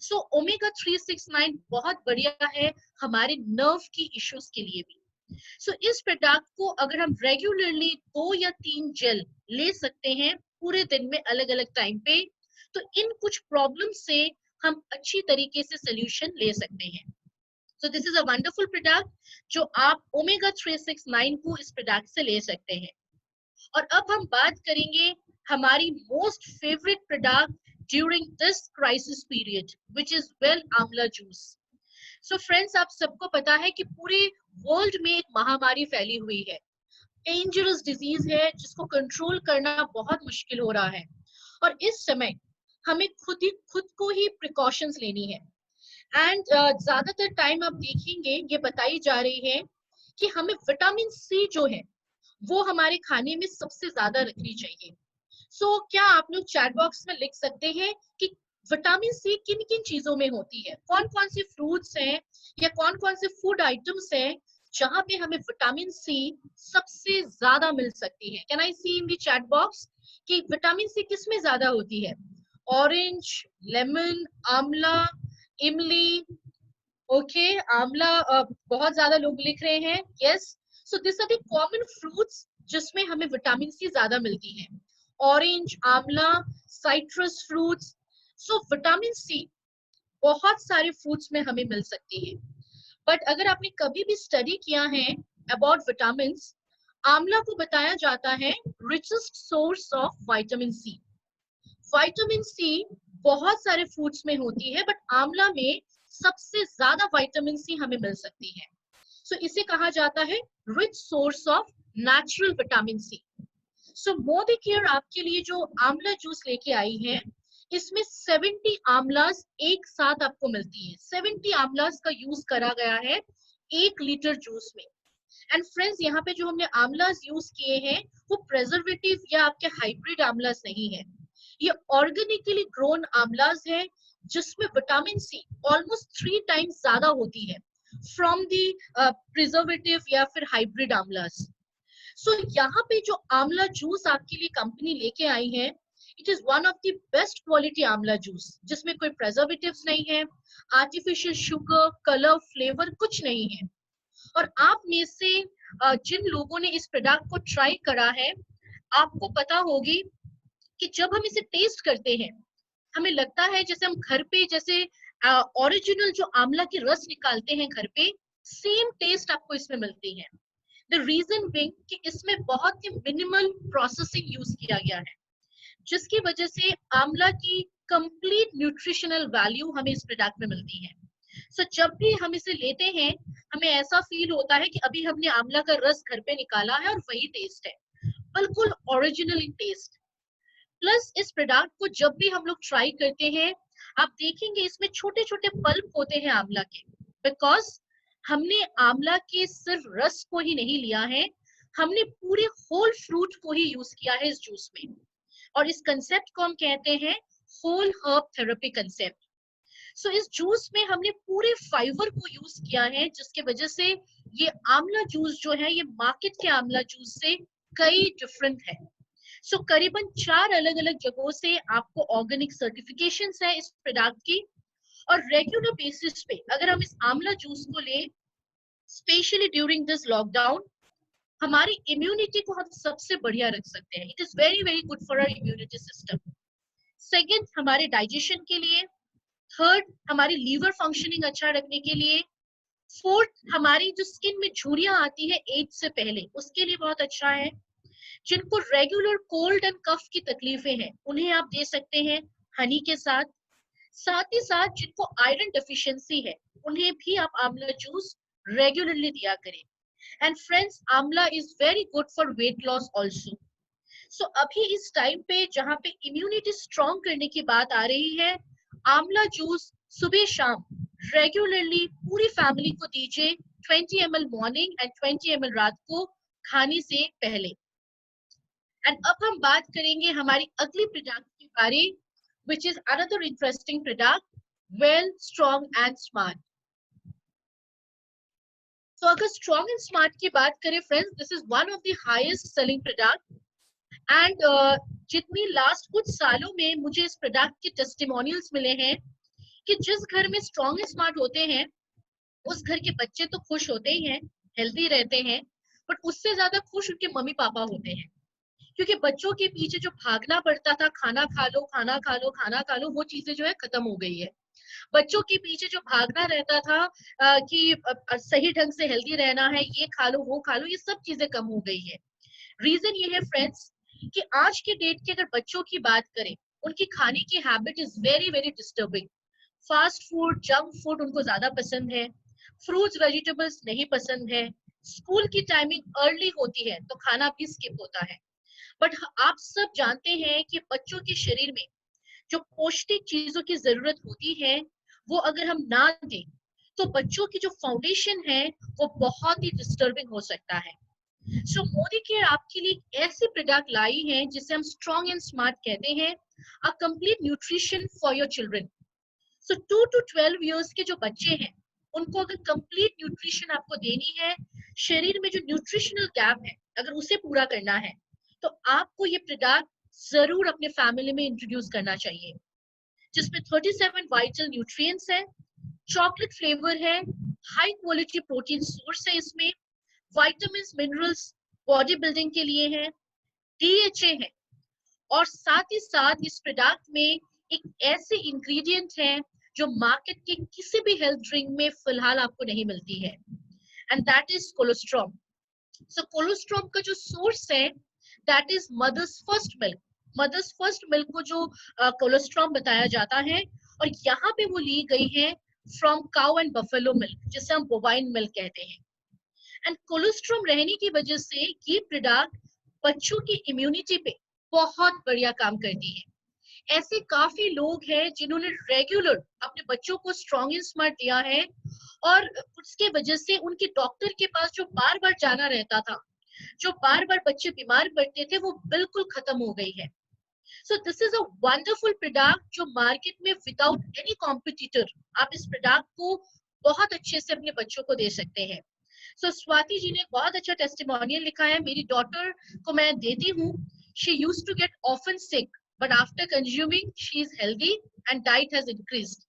सो ओमेगा 369 बहुत बढ़िया है हमारे नर्व की इश्यूज के लिए भी। सो इस प्रोडक्ट को अगर हम रेगुलरली 2 या 3 जेल ले सकते हैं पूरे दिन में अलग अलग टाइम पे, तो इन कुछ प्रॉब्लम से हम अच्छी तरीके से सोल्यूशन ले सकते हैं। सो this is a wonderful product जो आप ओमेगा 369 को इस प्रोडक्ट से ले सकते हैं। और अब हम बात करेंगे हमारी most favourite product during this crisis period, which is well आंवला जूस। सो फ्रेंड्स, आप सबको पता है कि पूरे वर्ल्ड में एक महामारी फैली हुई है, डेंजरस डिजीज है जिसको कंट्रोल करना बहुत मुश्किल हो रहा है, और इस समय हमें खुद को ही प्रिकॉशंस लेनी है। एंड ज्यादातर टाइम आप देखेंगे ये बताई जा रही है कि हमें विटामिन सी जो है वो हमारे खाने में सबसे ज्यादा रखनी चाहिए। सो क्या आप लोग चैट बॉक्स में लिख सकते हैं कि विटामिन सी किन किन चीजों में होती है, कौन कौन से फ्रूट्स हैं या कौन कौन से फूड आइटम्स हैं जहां पे हमें विटामिन सी सबसे ज्यादा मिल सकती है। Can I see in the chat box कि विटामिन सी किस में ज्यादा होती है? ऑरेंज, लेमन, आंवला, इमली। ओके, आंवला बहुत ज्यादा लोग लिख रहे हैं, yes. So this are the common fruits जिसमें हमें विटामिन सी ज्यादा मिलती है, ऑरेंज, आंवला, citrus fruits. So vitamin C बहुत सारे फ्रूट्स में हमें मिल सकती है, बट अगर आपने कभी भी स्टडी किया है अबाउट विटामिन, आंवला को बताया जाता है richest source of vitamin C. Vitamin C बहुत सारे फ्रूट्स में होती है, बट आंवला में सबसे ज्यादा विटामिन सी हमें मिल सकती है। सो इसे कहा जाता है rich source of natural vitamin C. So Modi care आपके लिए जो आंवला जूस लेके आई है, इसमें 70 आंवलास एक साथ आपको मिलती है। 70 आंवलास का यूज करा गया है 1 लीटर जूस में। एंड फ्रेंड्स, यहाँ पे जो हमने आंवलास यूज किए हैं वो प्रेजर्वेटिव या आपके हाइब्रिड आंवलास नहीं है, ये ऑर्गेनिकली ग्रोन आंवलास है जिसमें विटामिन सी ऑलमोस्ट 3 टाइम्स ज्यादा होती है फ्रॉम दी प्रिजर्वेटिव या फिर हाइब्रिड आंवलास। सो यहाँ पे जो आंवला जूस आपके लिए कंपनी लेके आई है, it is one of the best quality आंवला जूस जिसमें कोई प्रेजर्वेटिव्स नहीं है, आर्टिफिशियल शुगर, कलर, फ्लेवर कुछ नहीं है। और आप में से जिन लोगों ने इस प्रोडक्ट को ट्राई करा है, आपको पता होगी कि जब हम इसे टेस्ट करते हैं हमें लगता है जैसे हम घर पे जैसे ओरिजिनल जो आंवला की रस निकालते हैं घर पे, सेम टेस्ट आपको इसमें मिलती है। द रीजन बीइंग कि इसमें बहुत ही मिनिमल प्रोसेसिंग यूज किया गया है, जिसकी वजह से आंवला की कंप्लीट न्यूट्रिशनल वैल्यू हमें इस प्रोडक्ट में मिलती है। सो जब भी हम इसे लेते हैं हमें ऐसा फील होता है कि अभी हमने आंवला का रस घर पे निकाला है और वही टेस्ट है, बिल्कुल ओरिजिनल टेस्ट। प्लस इस प्रोडक्ट को जब भी हम लोग ट्राई करते हैं, आप देखेंगे इसमें छोटे छोटे पल्प होते हैं आंवला के, बिकॉज हमने आंवला के सिर्फ रस को ही नहीं लिया है, हमने पूरे होल फ्रूट को ही यूज किया है इस जूस में। और इस कंसेप्ट को हम कहते हैं होल हर्ब थेरेपी कंसेप्ट। सो इस जूस में हमने पूरे फाइबर को यूज किया है, जिसके वजह से ये आंवला जूस जो है ये मार्केट के आंवला जूस से कई डिफरेंट है। सो करीबन 4 अलग अलग जगहों से आपको ऑर्गेनिक सर्टिफिकेशंस है इस प्रोडक्ट की, और रेगुलर बेसिस पे अगर हम इस आंवला जूस को लें, स्पेशली ड्यूरिंग दिस लॉकडाउन, हमारी इम्यूनिटी को हम सबसे बढ़िया रख सकते हैं. It is very very good for our immunity system. Second, हमारे डाइजेशन के लिए. थर्ड, हमारी लीवर फंक्शनिंग अच्छा रखने के लिए. फोर्थ, हमारी जो स्किन में झुर्रियां आती है एज से पहले, उसके लिए बहुत अच्छा है. जिनको रेगुलर कोल्ड एंड कफ की तकलीफें हैं, उन्हें आप दे सकते हैं हनी के साथ. साथ ही साथ जिनको आयरन डेफिशिएंसी है, उन्हें भी आप आंवला जूस रेगुलरली दिया करें. And friends, amla is very good for weight loss also. So अभी इस टाइम पे जहाँ पे इम्यूनिटी स्ट्रॉन्ग करने की बात आ रही है, आंवला जूस सुबह शाम रेगुलरली पूरी फैमिली को दीजिए, 20 ml मॉर्निंग एंड 20 ml रात को खाने से पहले. एंड अब हम बात करेंगे हमारी अगली प्रोडक्ट के बारे, which is another interesting product, well, strong and smart. So अगर strong and smart की बात करें friends, this is one of the highest selling product. And जितनी लास्ट कुछ सालों में मुझे इस प्रोडक्ट के टेस्टिमोनियल्स मिले हैं कि जिस घर में स्ट्रॉन्ग एंड स्मार्ट होते हैं, उस घर के बच्चे तो खुश होते ही हैं, हेल्दी रहते हैं, बट उससे ज्यादा खुश उनके मम्मी पापा होते हैं. क्योंकि बच्चों के पीछे जो भागना पड़ता था, खाना खा लो, खाना खा लो, खाना खा लो, वो चीजें जो है खत्म हो गई है. बच्चों के पीछे जो भागना रहता था कि सही ढंग से हेल्दी रहना है, ये खा लो, वो खा लो, ये सब चीजें कम हो गई है. रीजन ये है फ्रेंड्स कि आज के डेट की अगर बच्चों की बात करें, उनकी खाने की habit is very very disturbing. Fast food, junk food उनको ज्यादा पसंद है, फ्रूट्स वेजिटेबल्स नहीं पसंद है, स्कूल की टाइमिंग अर्ली होती है तो खाना भी स्किप होता है. बट आप सब जानते हैं कि बच्चों के शरीर में जो पौष्टिक चीजों की जरूरत होती है, वो अगर हम ना दें तो बच्चों की जो फाउंडेशन है वो बहुत ही डिस्टर्बिंग हो सकता है. सो मोदी केयर आपके लिए ऐसी प्रोडक्ट लाई है जिसे हम स्ट्रॉन्ग एंड स्मार्ट कहते हैं, a complete nutrition for your children. So 2 to 12 years के जो बच्चे हैं, उनको अगर कंप्लीट न्यूट्रिशन आपको देनी है, शरीर में जो न्यूट्रिशनल गैप है अगर उसे पूरा करना है, तो आपको ये प्रोडक्ट जरूर अपने फैमिली में इंट्रोड्यूस करना चाहिए. जिसमें 37 वाइटल न्यूट्रिएंट्स है, चॉकलेट फ्लेवर है, हाई क्वालिटी प्रोटीन सोर्स है, इसमें विटामिन्स, मिनरल्स बॉडी बिल्डिंग के लिए है, DHA है, और साथ ही साथ इस प्रोडक्ट में एक ऐसे इंग्रेडिएंट है जो मार्केट के किसी भी हेल्थ ड्रिंक में फिलहाल आपको नहीं मिलती है, and that is cholesterol. So cholesterol का जो सोर्स है, that is mother's first milk. Mother's first milk को जो कोलेस्ट्रॉल बताया जाता है, और यहाँ पे वो ली गई है from cow and buffalo milk, जिसे हम बोवाइन मिल्क कहते हैं. एंड कोलेस्ट्रॉल रहने की वजह से ये प्रोडक्ट बच्चों की इम्यूनिटी पे बहुत बढ़िया काम करती है. ऐसे काफी लोग हैं जिन्होंने रेगुलर अपने बच्चों को स्ट्रॉन्ग एंड स्मार्ट दिया है, और उसके वजह से उनके डॉक्टर के पास जो बार बार जाना रहता था, जो बार बार बच्चे बीमार पड़ते थे, वो बिल्कुल खत्म हो गई है. सो this is a wonderful product जो मार्केट में विदाउट एनी कॉम्पिटिटर आप इस प्रोडक्ट को बहुत अच्छे से अपने बच्चों को दे सकते हैं. सो स्वाति जी ने बहुत अच्छा टेस्टिमोनियल लिखा है. मेरी डॉटर को मैं देती हूँ. She used to get often sick, but after consuming she is healthy and diet has increased.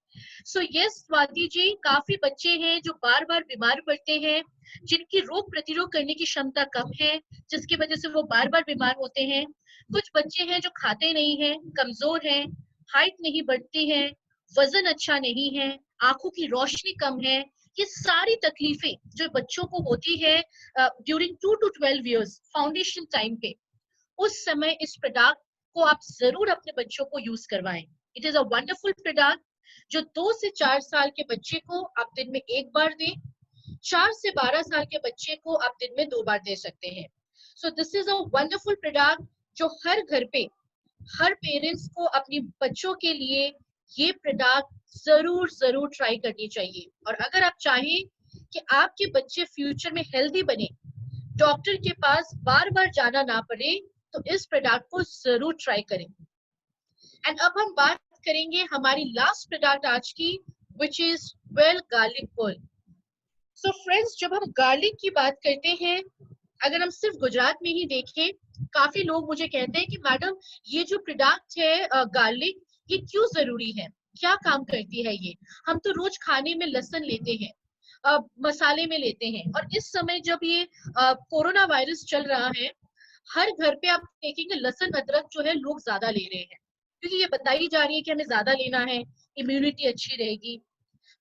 So yes, Swati ji, काफी बच्चे हैं जो बार बार बीमार पड़ते हैं, जिनकी रोग प्रतिरोध करने की क्षमता कम है, जिसकी वजह से वो बार बार बीमार होते हैं. कुछ बच्चे हैं जो खाते नहीं हैं, कमजोर हैं, हाइट नहीं बढ़ती है, वजन अच्छा नहीं है, आंखों की रोशनी कम है. ये सारी तकलीफें जो बच्चों को होती है during 2 to 12 years foundation time पे, उस समय इस प्रोडक्ट को आप जरूर अपने बच्चों को यूज करवाएं. It is a wonderful product जो 2 से 4 साल के बच्चे को आप दिन में एक बार दें, 4 से 12 साल के बच्चे को आप दिन में 2 बार दे सकते हैं. सो this is a wonderful product जो हर घर पे, हर पेरेंट्स को अपने बच्चों के लिए ये प्रोडक्ट जरूर जरूर ट्राई करनी चाहिए. और अगर आप चाहें कि आपके बच्चे फ्यूचर में हेल्दी बने, डॉक्टर के पास बार बार जाना ना पड़े, तो इस प्रोडक्ट को जरूर ट्राई करें. एंड अब हम बात करेंगे हमारी लास्ट प्रोडक्ट आज की, which is well garlic oil. So friends, जब हम गार्लिक की बात करते हैं, अगर हम सिर्फ गुजरात में ही देखें, काफी लोग मुझे कहते हैं कि मैडम ये जो प्रोडक्ट है गार्लिक, ये क्यों जरूरी है, क्या काम करती है ये? हम तो रोज खाने में लहसुन लेते हैं, मसाले में लेते हैं, और इस समय जब ये कोरोना वायरस चल रहा है, हर घर पे आप देखेंगे लहसुन अदरक जो है लोग ज्यादा ले रहे हैं, क्योंकि ये बताई जा रही है कि हमें ज्यादा लेना है, इम्यूनिटी अच्छी रहेगी।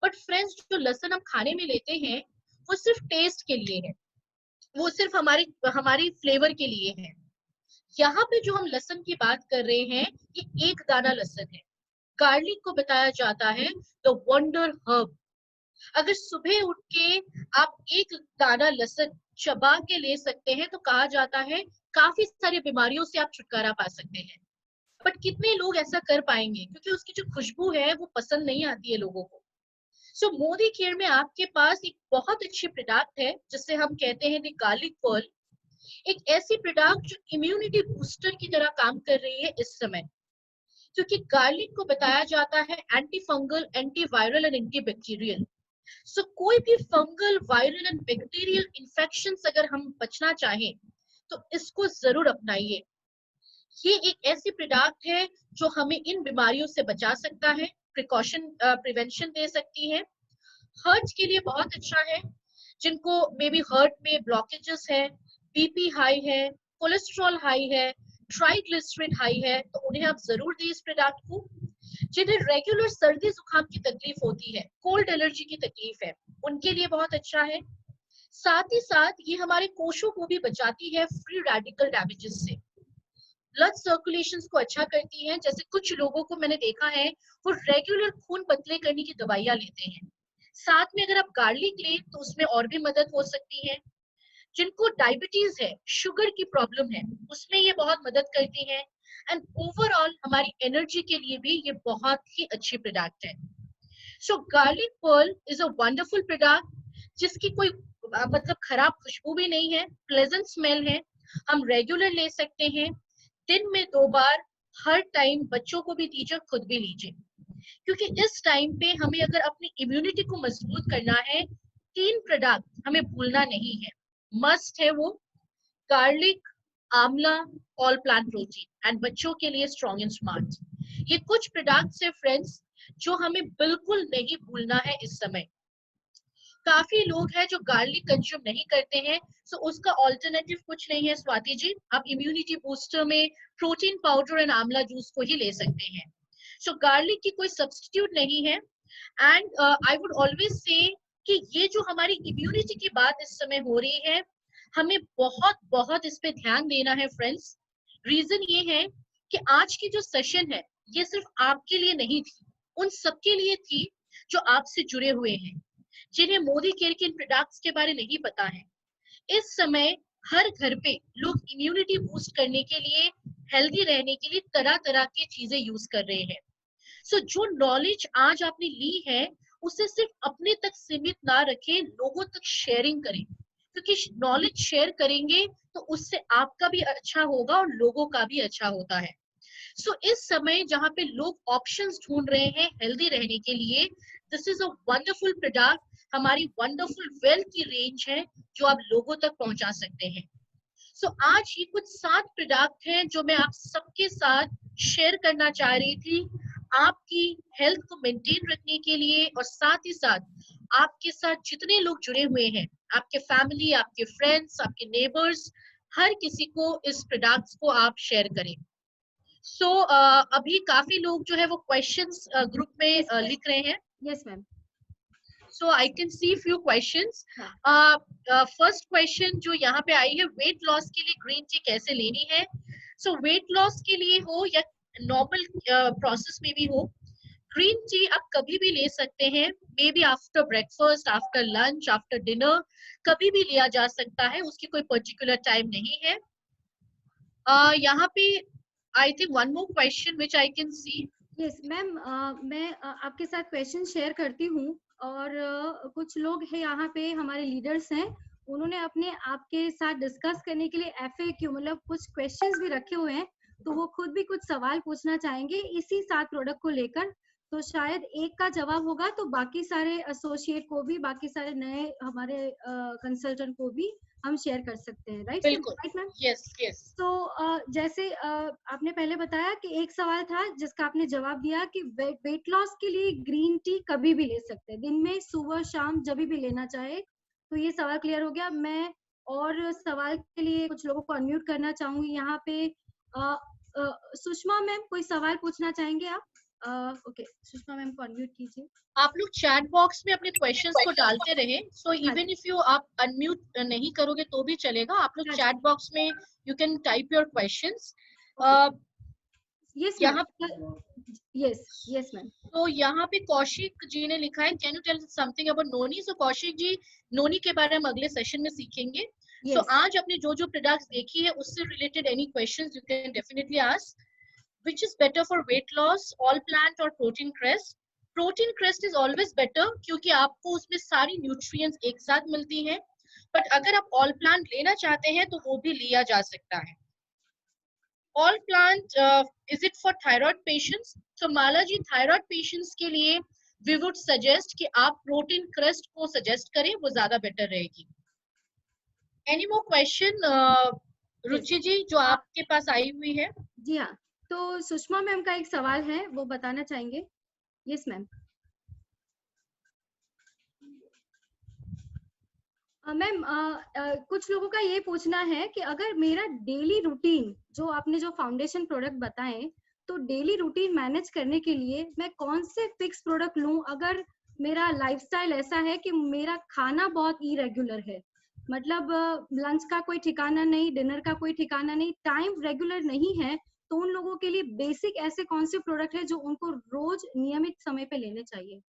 बट फ्रेंड्स, जो लहसुन हम खाने में लेते हैं वो सिर्फ टेस्ट के लिए है, वो सिर्फ हमारी हमारी फ्लेवर के लिए है। यहाँ पे जो हम लहसुन की बात कर रहे हैं, ये एक दाना लहसुन है। गार्लिक को बताया जाता है द वंडर हर्ब। अगर सुबह उठ के आप एक दाना लहसुन चबा के ले सकते हैं तो कहा जाता है काफी सारी बीमारियों से आप छुटकारा पा सकते हैं। बट कितने लोग ऐसा कर पाएंगे, क्योंकि उसकी जो खुशबू है वो पसंद नहीं आती है लोगों को। सो मोदी केयर में आपके पास एक बहुत अच्छी प्रोडक्ट है जिसे हम कहते हैं गार्लिक पर्ल। एक ऐसी प्रोडक्ट जो इम्यूनिटी बूस्टर की तरह काम कर रही है इस समय, क्योंकि गार्लिक को बताया जाता है anti fungal, anti viral and anti bacterial. So कोई भी fungal, viral and bacterial infection अगर हम बचना चाहें तो इसको जरूर अपनाइए। ये एक ऐसी प्रोडक्ट है जो हमें इन बीमारियों से बचा सकता है, प्रिवेंशन दे सकती है। हार्ट के लिए बहुत अच्छा है। जिनको मे बी हार्ट में ब्लॉकेजेस है, बीपी हाई है, कोलेस्ट्रॉल हाई है, ट्राइग्लिसराइड हाई है, तो उन्हें आप जरूर दें इस प्रोडक्ट को। जिन्हें रेगुलर सर्दी जुकाम की तकलीफ होती है, कोल्ड एलर्जी की तकलीफ है, उनके लिए बहुत अच्छा है। साथ ही साथ ये हमारे कोशों को भी बचाती है फ्री रेडिकल डैमेजेस से, ब्लड सर्कुलेशन को अच्छा करती है। जैसे कुछ लोगों को मैंने देखा है वो रेगुलर खून पतले करने की दवाइयां लेते हैं, साथ में अगर आप गार्लिक लें तो उसमें और भी मदद हो सकती है। जिनको डायबिटीज है, शुगर की प्रॉब्लम है, उसमें ये बहुत मदद करती है। एंड ओवरऑल हमारी एनर्जी के लिए भी ये बहुत ही अच्छी प्रोडक्ट है। So garlic pearl is a wonderful product जिसकी कोई मतलब खराब खुशबू भी नहीं है, प्लेजेंट स्मेल है। हम रेगुलर ले सकते हैं, दिन में 2 बार, हर टाइम। बच्चों को भी दीजिए, खुद भी लीजिए, क्योंकि इस टाइम पे हमें अगर अपनी इम्यूनिटी को मजबूत करना है, 3 प्रोडक्ट हमें भूलना नहीं है, मस्ट है वो। गार्लिक, आंवला, ऑल प्लांट प्रोटीन, एंड बच्चों के लिए स्ट्रॉन्ग एंड स्मार्ट। ये कुछ प्रोडक्ट्स है फ्रेंड्स जो हमें बिल्कुल नहीं भूलना है इस समय। काफी लोग हैं जो गार्लिक कंज्यूम नहीं करते हैं, सो उसका ऑल्टरनेटिव कुछ नहीं है स्वाति जी, आप इम्यूनिटी बूस्टर में प्रोटीन पाउडर एंड आंवला जूस को ही ले सकते हैं। सो गार्लिक की कोई सब्स्टिट्यूट नहीं है। And I would always say कि ये जो हमारी इम्यूनिटी की बात इस समय हो रही है, हमें बहुत बहुत इस पे ध्यान देना है फ्रेंड्स। रीजन ये है कि आज की जो सेशन है ये सिर्फ आपके लिए नहीं थी, उन सबके लिए थी जो आपसे जुड़े हुए हैं, जिन्हें मोदी केयर के प्रोडक्ट्स के बारे नहीं पता है। इस समय हर घर पे लोग इम्यूनिटी बूस्ट करने के लिए, हेल्दी रहने के लिए तरह तरह की चीजें यूज कर रहे हैं। सो जो नॉलेज आज आपने ली है उसे सिर्फ अपने तक सीमित ना रखें, लोगों तक शेयरिंग करें, क्योंकि नॉलेज शेयर करेंगे तो उससे आपका भी अच्छा होगा और लोगों का भी अच्छा होता है। सो इस समय जहाँ पे लोग ऑप्शंस ढूंढ रहे हैं हेल्दी रहने के लिए, this is a wonderful product, हमारी वंडरफुल वेल्थ की रेंज है जो आप लोगों तक पहुंचा सकते हैं। सो आज ये कुछ 7 प्रोडक्ट हैं जो मैं आप सबके साथ शेयर करना चाह रही थी, आपकी हेल्थ को मेंटेन रखने के लिए, और साथ ही साथ आपके साथ जितने लोग जुड़े हुए हैं, आपके फैमिली, आपके फ्रेंड्स, आपके नेबर्स, हर किसी को इस प्रोडक्ट्स को आप शेयर करें। सो अभी काफी लोग जो है वो क्वेश्चंस ग्रुप में लिख रहे हैं। Yes ma'am. So I can see few questions. First question जो यहाँ पे आई है, वेट लॉस के लिए ग्रीन टी कैसे लेनी है? So वेट लॉस के लिए हो या नॉर्मल प्रोसेस में भी हो, ग्रीन टी आप कभी भी ले सकते हैं, may be after breakfast, after lunch, after dinner, कभी भी लिया जा सकता है, उसकी कोई पर्टिकुलर टाइम नहीं है। यहाँ पे I think one more question which I can see. Yes ma'am, मैं आपके साथ क्वेश्चन शेयर करती हूँ, और कुछ लोग हैं यहाँ पे, हमारे लीडर्स हैं, उन्होंने अपने आपके साथ डिस्कस करने के लिए FAQ मतलब कुछ क्वेश्चंस भी रखे हुए हैं, तो वो खुद भी कुछ सवाल पूछना चाहेंगे इसी 7 प्रोडक्ट को लेकर। तो शायद एक का जवाब होगा तो बाकी सारे एसोसिएट को भी, बाकी सारे नए हमारे कंसल्टेंट को भी हम शेयर कर सकते हैं, राइट बिल्कुल, राइट मैम? Yes yes. तो जैसे आपने पहले बताया कि एक सवाल था जिसका आपने जवाब दिया कि वेट लॉस के लिए ग्रीन टी कभी भी ले सकते हैं, दिन में, सुबह, शाम, जब भी लेना चाहे। तो ये सवाल क्लियर हो गया। मैं और सवाल के लिए कुछ लोगों को अनम्यूट करना चाहूंगी यहाँ पे। सुषमा मैम, कोई सवाल पूछना चाहेंगे आप? ओके, सुषमा मैम को अनम्यूट कीजिए। आप लोग चैट बॉक्स में अपने क्वेश्चंस को डालते रहे, सो इवन इफ यू आप अनम्यूट नहीं करोगे तो भी चलेगा, आप लोग चैट बॉक्स में you can type your questions. Yes यहाँ मैम, यस मैम। तो यहाँ पे कौशिक जी ने लिखा है, can you tell something about noni? So Kaushik ji, noni के बारे में अगले सेशन में सीखेंगे। सो आज आपने जो जो प्रोडक्ट्स देखी है उससे related any questions you can definitely ask. Which is better for weight loss, all plant or protein crest? Protein crest is always better क्योंकि आपको उसमें सारी nutrients एक साथ मिलती हैं। But अगर आप all plant लेना चाहते हैं तो वो भी लिया जा सकता है। All plant, is it for thyroid patients? So Mala ji, thyroid patients के लिए we would suggest कि आप protein crest को suggest करें, वो ज्यादा better रहेगी। Any more question, रुचि जी, जो आपके पास आई हुई है? जी हाँ, तो सुषमा मैम का एक सवाल है, वो बताना चाहेंगे? Yes ma'am. मैम, कुछ लोगों का ये पूछना है कि अगर मेरा डेली रूटीन, जो आपने जो फाउंडेशन प्रोडक्ट बताएं, तो डेली रूटीन मैनेज करने के लिए मैं कौन से फिक्स प्रोडक्ट लूं अगर मेरा लाइफस्टाइल ऐसा है कि मेरा खाना बहुत इरेगुलर है, मतलब लंच का कोई ठिकाना नहीं, डिनर का कोई ठिकाना नहीं, टाइम रेगुलर नहीं है, तो उन लोगों के लिए बेसिक ऐसे कौन से प्रोडक्ट है जो उनको रोज नियमित समय पे लेने चाहिए?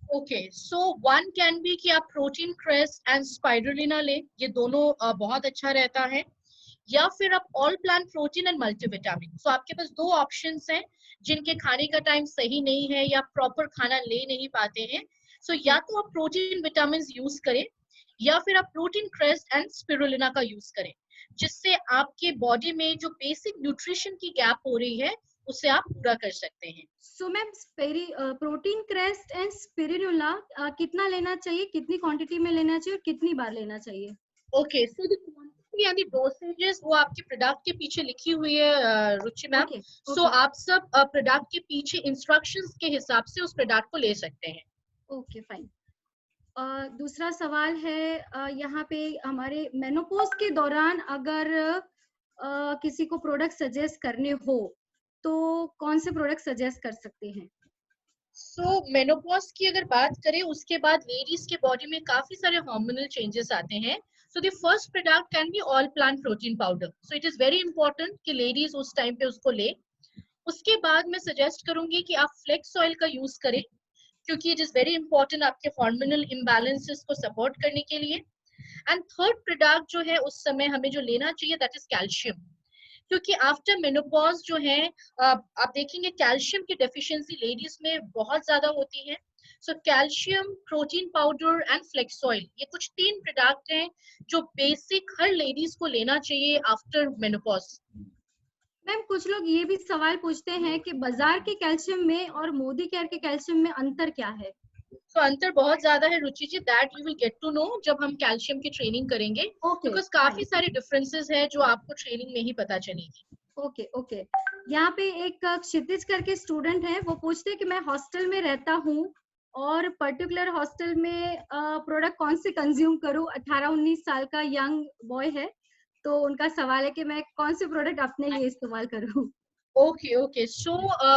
Okay, so one can be कि आप प्रोटीन क्रेस्ट एंड स्पाइरुलिना ले, ये दोनों बहुत अच्छा रहता है। या फिर आप all plant protein and multivitamin. So आपके पास दो ऑप्शंस हैं जिनके खाने का टाइम सही नहीं है या प्रॉपर खाना ले नहीं पाते हैं। सो या तो आप प्रोटीन विटामिन यूज करें या फिर आप प्रोटीन क्रेस्ट एंड स्पिरुलिना का यूज करें, जिससे आपके बॉडी में जो बेसिक न्यूट्रिशन की गैप हो रही है उसे आप पूरा कर सकते हैं। So ma'am, protein crest and spirulina कितना लेना चाहिए, कितनी क्वांटिटी में लेना चाहिए और कितनी बार लेना चाहिए? Okay, so the quantity and the dosages वो आपके प्रोडक्ट के पीछे लिखी हुई है रुचि मैम। सो आप सब प्रोडक्ट के पीछे इंस्ट्रक्शंस के हिसाब से उस प्रोडक्ट को ले सकते हैं। Okay fine. दूसरा सवाल है, यहाँ पे हमारे मेनोपॉज के दौरान अगर किसी को प्रोडक्ट सजेस्ट करने हो तो कौन से प्रोडक्ट सजेस्ट कर सकते हैं? सो मेनोपॉज की अगर बात करें, उसके बाद लेडीज के बॉडी में काफी सारे हार्मोनल चेंजेस आते हैं। So the first product can be all plant protein powder. So it is very important कि लेडीज उस टाइम पे उसको ले। उसके बाद मैं सजेस्ट करूंगी कि आप फ्लेक्स ऑयल का यूज करें, क्योंकि इट इज वेरी इंपॉर्टेंट आपके हार्मोनल इम्बैलेंसेस को सपोर्ट करने के लिए। एंड थर्ड प्रोडक्ट जो है उस समय हमें जो लेना चाहिए दैट इज कैल्शियम, क्योंकि आफ्टर मेनोपॉज जो है आप देखेंगे कैल्शियम की डेफिशिएंसी लेडीज में बहुत ज्यादा होती है। So calcium, protein powder and flax oil, ये कुछ 3 प्रोडक्ट हैं जो बेसिक हर लेडीज को लेना चाहिए आफ्टर मेनोपॉज। मैम, कुछ लोग ये भी सवाल पूछते हैं कि बाजार के कैल्शियम में और मोदी केयर के कैल्शियम में अंतर क्या है? तो अंतर बहुत ज्यादा है Ruchi ji, that you will get to know जब हम कैल्शियम की ट्रेनिंग करेंगे, बिकॉज काफी सारे डिफरेंसेस है जो आपको ट्रेनिंग में ही पता चलेगी। Okay okay. यहाँ पे एक क्षितिज करके स्टूडेंट है, वो पूछते हैं कि मैं हॉस्टल में रहता हूँ और पर्टिकुलर हॉस्टल में प्रोडक्ट कौन से कंज्यूम करूँ, 18-19 साल का यंग बॉय है, तो उनका सवाल है कि मैं कौन से प्रोडक्ट अपने लिए इस्तेमाल करूँ? Okay okay, so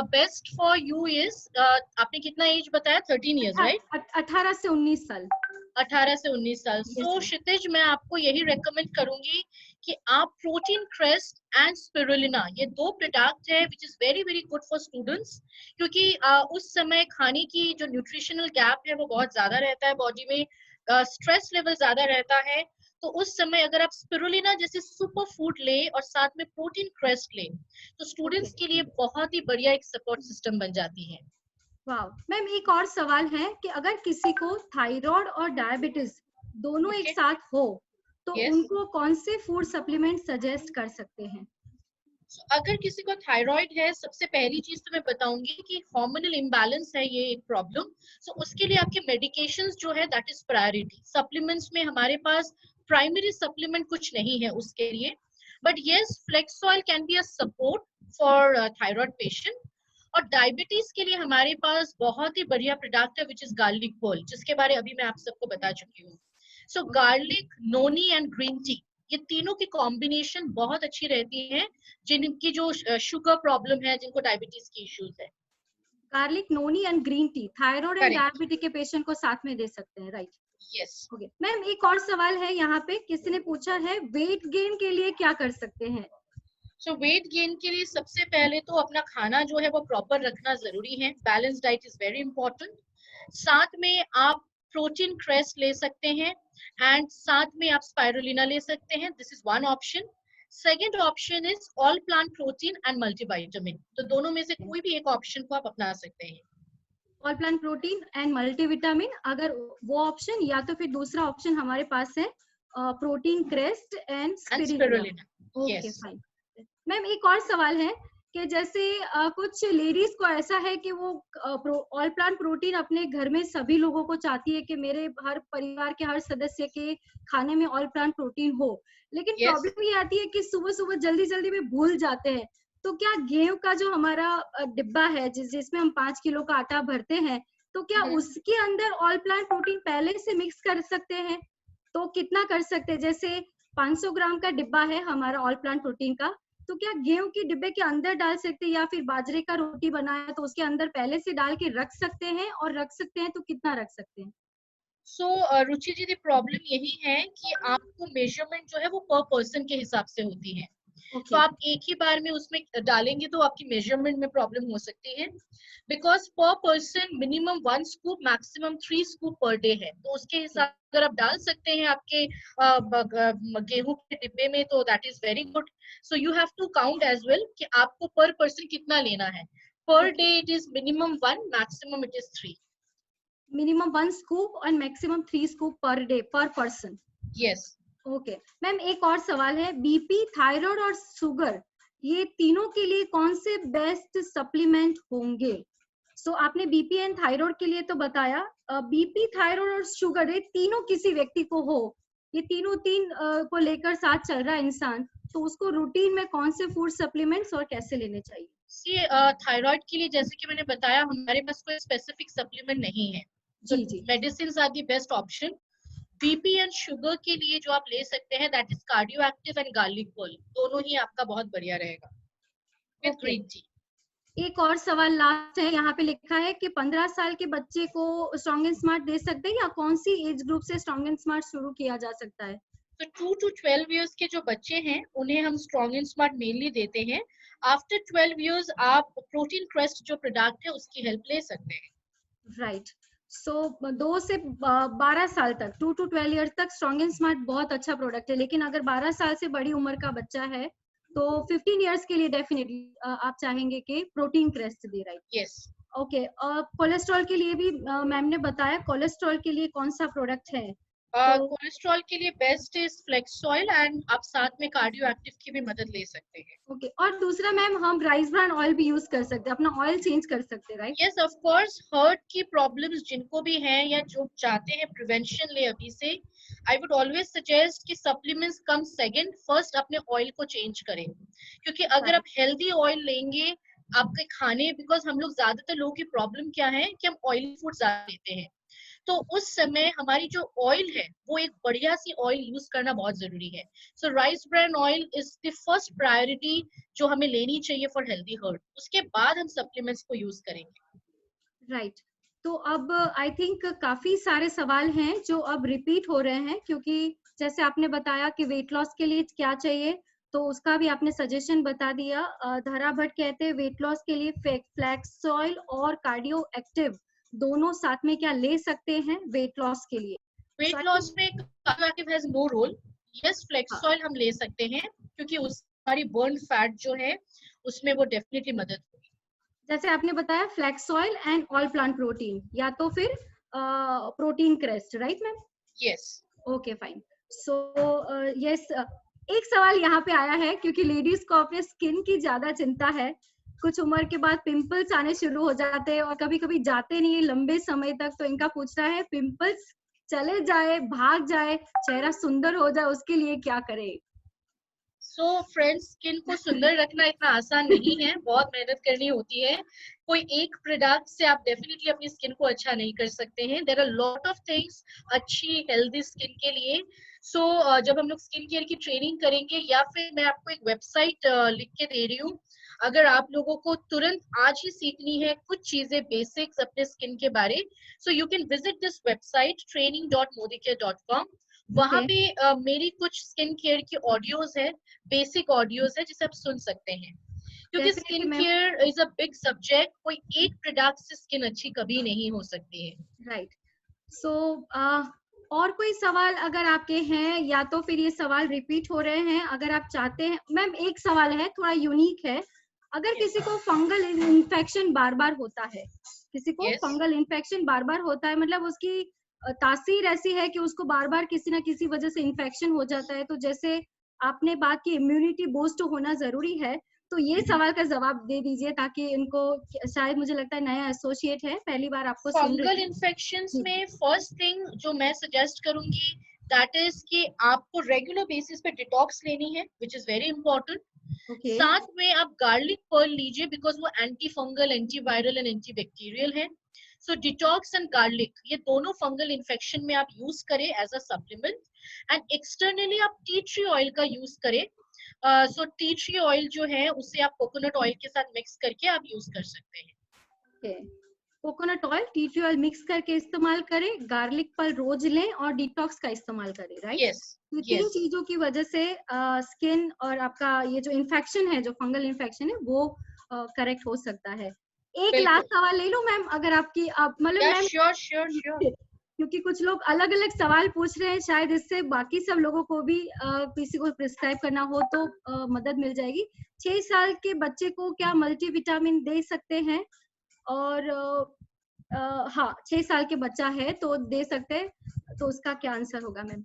best for you is, आपने कितना एज बताया? 13 इयर्स, राइट? 18 से 19 साल। 18 से 19 साल। सो क्षितिज, मैं आपको यही रेकमेंड करूंगी कि आप प्रोटीन क्रेस्ट एंड स्पिरुलिना, ये 2 प्रोडक्ट है which is very very good for students, क्योंकि उस समय खाने की जो न्यूट्रिशनल गैप है वो बहुत ज्यादा रहता है बॉडी में, स्ट्रेस लेवल ज्यादा रहता है। तो उस समय अगर आप स्पिरुलिना जैसे सुपर फूड ले और साथ में प्रोटीन क्रेस्ट ले तो स्टूडेंट्स के लिए बहुत ही बढ़िया एक सपोर्ट सिस्टम बन जाती है। वाह मैम, एक और सवाल है कि अगर किसी को थायराइड और डायबिटीज दोनों एक साथ हो तो उनको कौन से फूड सप्लीमेंट सजेस्ट कर सकते हैं? अगर किसी को थायराइड है, सबसे पहली चीज तो मैं बताऊंगी कि हार्मोनल इम्बैलेंस है ये एक प्रॉब्लम। सो उसके लिए आपके मेडिकेशंस जो है दैट इज प्रायोरिटी। सप्लीमेंट्स में हमारे पास प्राइमरी सप्लीमेंट कुछ नहीं है उसके लिए, but yes flax oil can be a support for thyroid patient. और डायबिटीज के लिए हमारे पास बहुत ही बढ़िया प्रोडक्ट है विच इज गार्लिक पर्ल, जिसके बारे अभी मैं आप सबको बता चुकी हूँ। So garlic, noni and green tea, ये तीनों की कॉम्बिनेशन बहुत अच्छी रहती है जिनकी जो शुगर प्रॉब्लम है, जिनको डायबिटीज की इश्यूज है। Garlic, noni and green T thyroid and diabetes के पेशेंट को साथ में दे सकते हैं, राइट? यस। ओके मैम, एक और सवाल है यहाँ पे, किसी ने पूछा है वेट गेन के लिए क्या कर सकते हैं? सो वेट गेन के लिए सबसे पहले तो अपना खाना जो है वो प्रॉपर रखना जरूरी है। Balance diet is very important. साथ में आप प्रोटीन क्रेस्ट ले सकते हैं एंड साथ में आप स्पाइरुलिना ले सकते हैं। This is one option. Second option is all plant protein and multivitamin. तो दोनों में से कोई भी एक ऑप्शन को आप अपना सकते हैं। All plant protein and multivitamin, अगर वो ऑप्शन, या तो फिर दूसरा ऑप्शन हमारे पास है protein crest and spirulina. Okay fine. Ma'am एक और सवाल है कि जैसे कुछ लेडीज को ऐसा है कि वो ऑल प्लांट प्रोटीन अपने घर में सभी लोगों को चाहती है कि मेरे हर परिवार के हर सदस्य के खाने में ऑल प्लांट प्रोटीन हो, लेकिन प्रॉब्लम ये आती है कि सुबह सुबह जल्दी जल्दी में भूल जाते हैं। तो क्या गेहूं का जो हमारा डिब्बा है जिसमें हम 5 किलो का आटा भरते हैं, तो क्या उसके अंदर ऑल प्लांट प्रोटीन पहले से मिक्स कर सकते हैं? तो कितना कर सकते हैं? जैसे 500 ग्राम का डिब्बा है हमारा ऑल प्लांट प्रोटीन का, तो क्या गेहूं के डिब्बे के अंदर डाल सकते हैं, या फिर बाजरे का रोटी बनाया तो उसके अंदर पहले से डाल के रख सकते हैं, और रख सकते हैं तो कितना रख सकते हैं? सो रुचि जी, प्रॉब्लम यही है कि आपको मेजरमेंट जो है वो पर पर्सन के हिसाब से होती है। तो आप एक ही बार में उसमें डालेंगे तो आपकी मेजरमेंट में प्रॉब्लम हो सकती है, बिकॉज पर person minimum 1 scoop maximum 3 scoop per day है। तो उसके हिसाब अगर आप डाल सकते हैं आपके गेहूं के डिब्बे में तो that is very good. So you have to count as well कि आपको पर पर्सन कितना लेना है। Per day it is minimum 1, maximum it is 3। Minimum 1 scoop और maximum 3 scoop per day per person. Yes. Okay ma'am, एक और सवाल है, बीपी, थायराइड और शुगर, ये तीनों के लिए कौन से बेस्ट सप्लीमेंट होंगे? सो आपने बीपी एंड थायराइड के लिए तो बताया, बीपी, थायराइड और शुगर, ये तीनों किसी व्यक्ति को हो, ये तीनों को लेकर साथ चल रहा है इंसान, तो उसको रूटीन में कौन से फूड सप्लीमेंट्स और कैसे लेने चाहिए? थायराइड के लिए जैसे कि मैंने बताया, हमारे पास कोई स्पेसिफिक सप्लीमेंट नहीं है। जी जी। Medicine are the best option. BP and sugar के लिए जो आप ले सकते हैं that is cardio active and garlic pearl, दोनों ही आपका बहुत बढ़िया रहेगा विद ग्रीन टी। एक और सवाल लास्ट है, यहाँ पे लिखा है कि 15 साल के बच्चे को स्ट्रॉन्ग एंड स्मार्ट दे सकते हैं, या कौन सी एज ग्रुप से स्ट्रॉन्ग एंड स्मार्ट शुरू किया जा सकता है? तो 2 to 12 इयर्स के जो बच्चे हैं उन्हें हम स्ट्रॉन्ग एंड स्मार्ट मेनली देते हैं। आफ्टर 12 इयर्स आप प्रोटीन क्रेस्ट जो प्रोडक्ट है उसकी हेल्प ले सकते हैं। राइट। सो 2 से 12 साल तक, 2 to 12 ईयर्स तक स्ट्रॉन्ग एंड स्मार्ट बहुत अच्छा प्रोडक्ट है, लेकिन अगर 12 साल से बड़ी उम्र का बच्चा है तो 15 इयर्स के लिए डेफिनेटली आप चाहेंगे कि प्रोटीन क्रेस्ट दे, राइट? यस। ओके, कोलेस्ट्रॉल के लिए भी मैम ने बताया, कोलेस्ट्रॉल के लिए कौन सा प्रोडक्ट है? कोलेस्ट्रॉल के लिए best is flax oil and आप साथ में कार्डियो एक्टिव की भी मदद ले सकते हैं। ओके, और दूसरा मैम, हम राइस ब्रान ऑयल भी यूज कर सकते हैं, अपना ऑयल चेंज कर सकते हैं, right? Yes of course. Heart की प्रॉब्लम्स जिनको भी हैं या जो चाहते हैं प्रिवेंशन ले अभी से, आई वुड ऑलवेज सजेस्ट कि सप्लीमेंट्स कम सेकंड, फर्स्ट अपने ऑयल को चेंज करें। क्योंकि अगर आप हेल्दी ऑयल लेंगे आपके खाने, बिकॉज हम लोग ज्यादातर लोगों की प्रॉब्लम क्या है कि हम ऑयली फूड ज्यादा लेते हैं, तो उस समय हमारी जो ऑयल है वो एक बढ़िया सी ऑयल यूज करना बहुत जरूरी है। So rice bran oil is the first priority जो हमें लेनी चाहिए फॉर हेल्दी हार्ट। उसके बाद हम सप्लीमेंट्स को यूज करेंगे। राइट। तो अब आई थिंक काफी सारे सवाल हैं जो अब रिपीट हो रहे हैं, क्योंकि जैसे आपने बताया कि वेट लॉस के लिए क्या चाहिए, तो उसका भी आपने सजेशन बता दिया। धरा भट्ट कहते हैं वेट लॉस के लिए फ्लैक्स ऑयल और कार्डियो एक्टिव दोनों साथ में क्या ले सकते हैं वेट लॉस के लिए? वेट लॉस में cardio active has no role. Yes, flax oil हम ले सकते हैं क्योंकि उस हमारी बर्न फैट जो है उसमें वो डेफिनेटली मदद होगी। जैसे आपने बताया flax oil and all plant protein, या तो फिर protein crest, right ma'am? Yes. Okay fine. So yes, एक सवाल यहाँ पे आया है, क्योंकि लेडीज को अपने स्किन की ज्यादा चिंता है, कुछ उम्र के बाद पिंपल्स आने शुरू हो जाते हैं और कभी कभी जाते नहीं है लंबे समय तक, तो इनका पूछना है पिंपल्स चले जाए, भाग जाए, चेहरा सुंदर हो जाए, उसके लिए क्या करें? सो फ्रेंड्स, स्किन को सुंदर रखना इतना आसान नहीं है, बहुत मेहनत करनी होती है। कोई एक प्रोडक्ट से आप डेफिनेटली अपनी स्किन को अच्छा नहीं कर सकते हैं। There are lot of things अच्छी हेल्दी स्किन के लिए। सो जब हम लोग स्किन केयर की ट्रेनिंग करेंगे, या फिर मैं आपको एक वेबसाइट लिख के दे रही हूँ, अगर आप लोगों को तुरंत आज ही सीखनी है कुछ चीजें बेसिक्स अपने स्किन के बारे, सो you can visit this website training.modicare.com। वहां पे मेरी कुछ स्किन केयर की ऑडियोज है, बेसिक ऑडियोज है, जिसे आप सुन सकते हैं, क्योंकि Definitely, skin ma'am. Care is a big subject. कोई एक प्रोडक्ट से स्किन अच्छी कभी नहीं हो सकती है। राइट। सो और कोई सवाल अगर आपके हैं, या तो फिर ये सवाल रिपीट हो रहे हैं, अगर आप चाहते हैं। मैम एक सवाल है, थोड़ा यूनिक है। अगर किसी को फंगल इन्फेक्शन बार बार होता है, किसी को Yes. फंगल इन्फेक्शन बार बार होता है, मतलब उसकी तासीर ऐसी है कि उसको बार बार किसी ना किसी वजह से इन्फेक्शन हो जाता है, तो जैसे आपने बात की इम्यूनिटी बूस्ट होना जरूरी है, तो ये सवाल का जवाब दे दीजिए ताकि इनको, शायद मुझे लगता है नया एसोसिएट है, पहली बार आपको सुन फंगल रही है। इन्फेक्शंस में फर्स्ट थिंग जो मैं सजेस्ट करूंगी दैट इज कि आपको रेगुलर बेसिस पे डिटॉक्स लेनी है, which is very important. Okay. साथ में आप गार्लिक पर्ल लीजिए, बिकॉज वो anti fungal, anti viral and anti bacterial है। सो डिटॉक्स एंड गार्लिक, ये दोनों फंगल इन्फेक्शन में आप यूज करें as a supplement. And externally आप टी ट्री ऑयल का यूज करें। सो टी ट्री ऑयल जो है उसे आप कोकोनट ऑयल के साथ मिक्स करके आप यूज कर सकते हैं। Okay, coconut oil, T tree oil mix करके इस्तेमाल करें, गार्लिक पर रोज लें और डिटॉक्स का इस्तेमाल करें, राइट? यस तीन यस। चीजों की वजह से स्किन और आपका ये जो इन्फेक्शन है, जो फंगल इन्फेक्शन है, वो करेक्ट हो सकता है। एक बिल्कुल। लास्ट सवाल ले लो मैम, अगर आपकी, आप मतलब मैम, श्योर श्योर श्योर। क्योंकि कुछ लोग अलग अलग सवाल पूछ रहे हैं, शायद इससे बाकी सब लोगों को भी किसी को प्रिस्क्राइब करना हो तो मदद मिल जाएगी। 6 साल के बच्चे को क्या मल्टीविटामिन दे सकते हैं? और हाँ, 6 साल के बच्चा है तो दे सकते हैं, तो उसका क्या आंसर होगा मैम?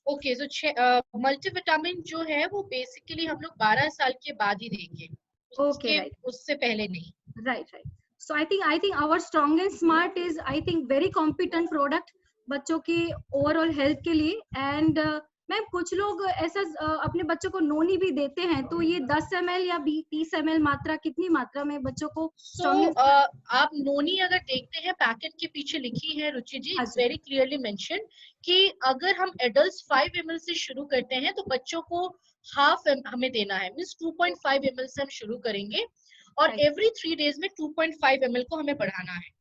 ओके, सो मल्टीविटामिन जो है वो बेसिकली हम लोग 12 साल के बाद ही देंगे, ओके, राइट उससे पहले नहीं। Right right. So I think our strong and smart is, I think, very competent product बच्चों की ओवरऑल हेल्थ के लिए। एंड मैम कुछ लोग ऐसा अपने बच्चों को नोनी भी देते हैं, तो ये 10 ml या 30 ml मात्रा, कितनी मात्रा में बच्चों को सो आप नोनी अगर देखते हैं, पैकेट के पीछे लिखी है रुचि जी, इट्स वेरी क्लियरली मेंशन कि अगर हम एडल्ट 5 ml से शुरू करते हैं तो बच्चों को हाफ हमें देना है, मींस 2.5 ml से हम शुरू करेंगे, और एवरी 3 days में 2.5 ml को हमें बढ़ाना है।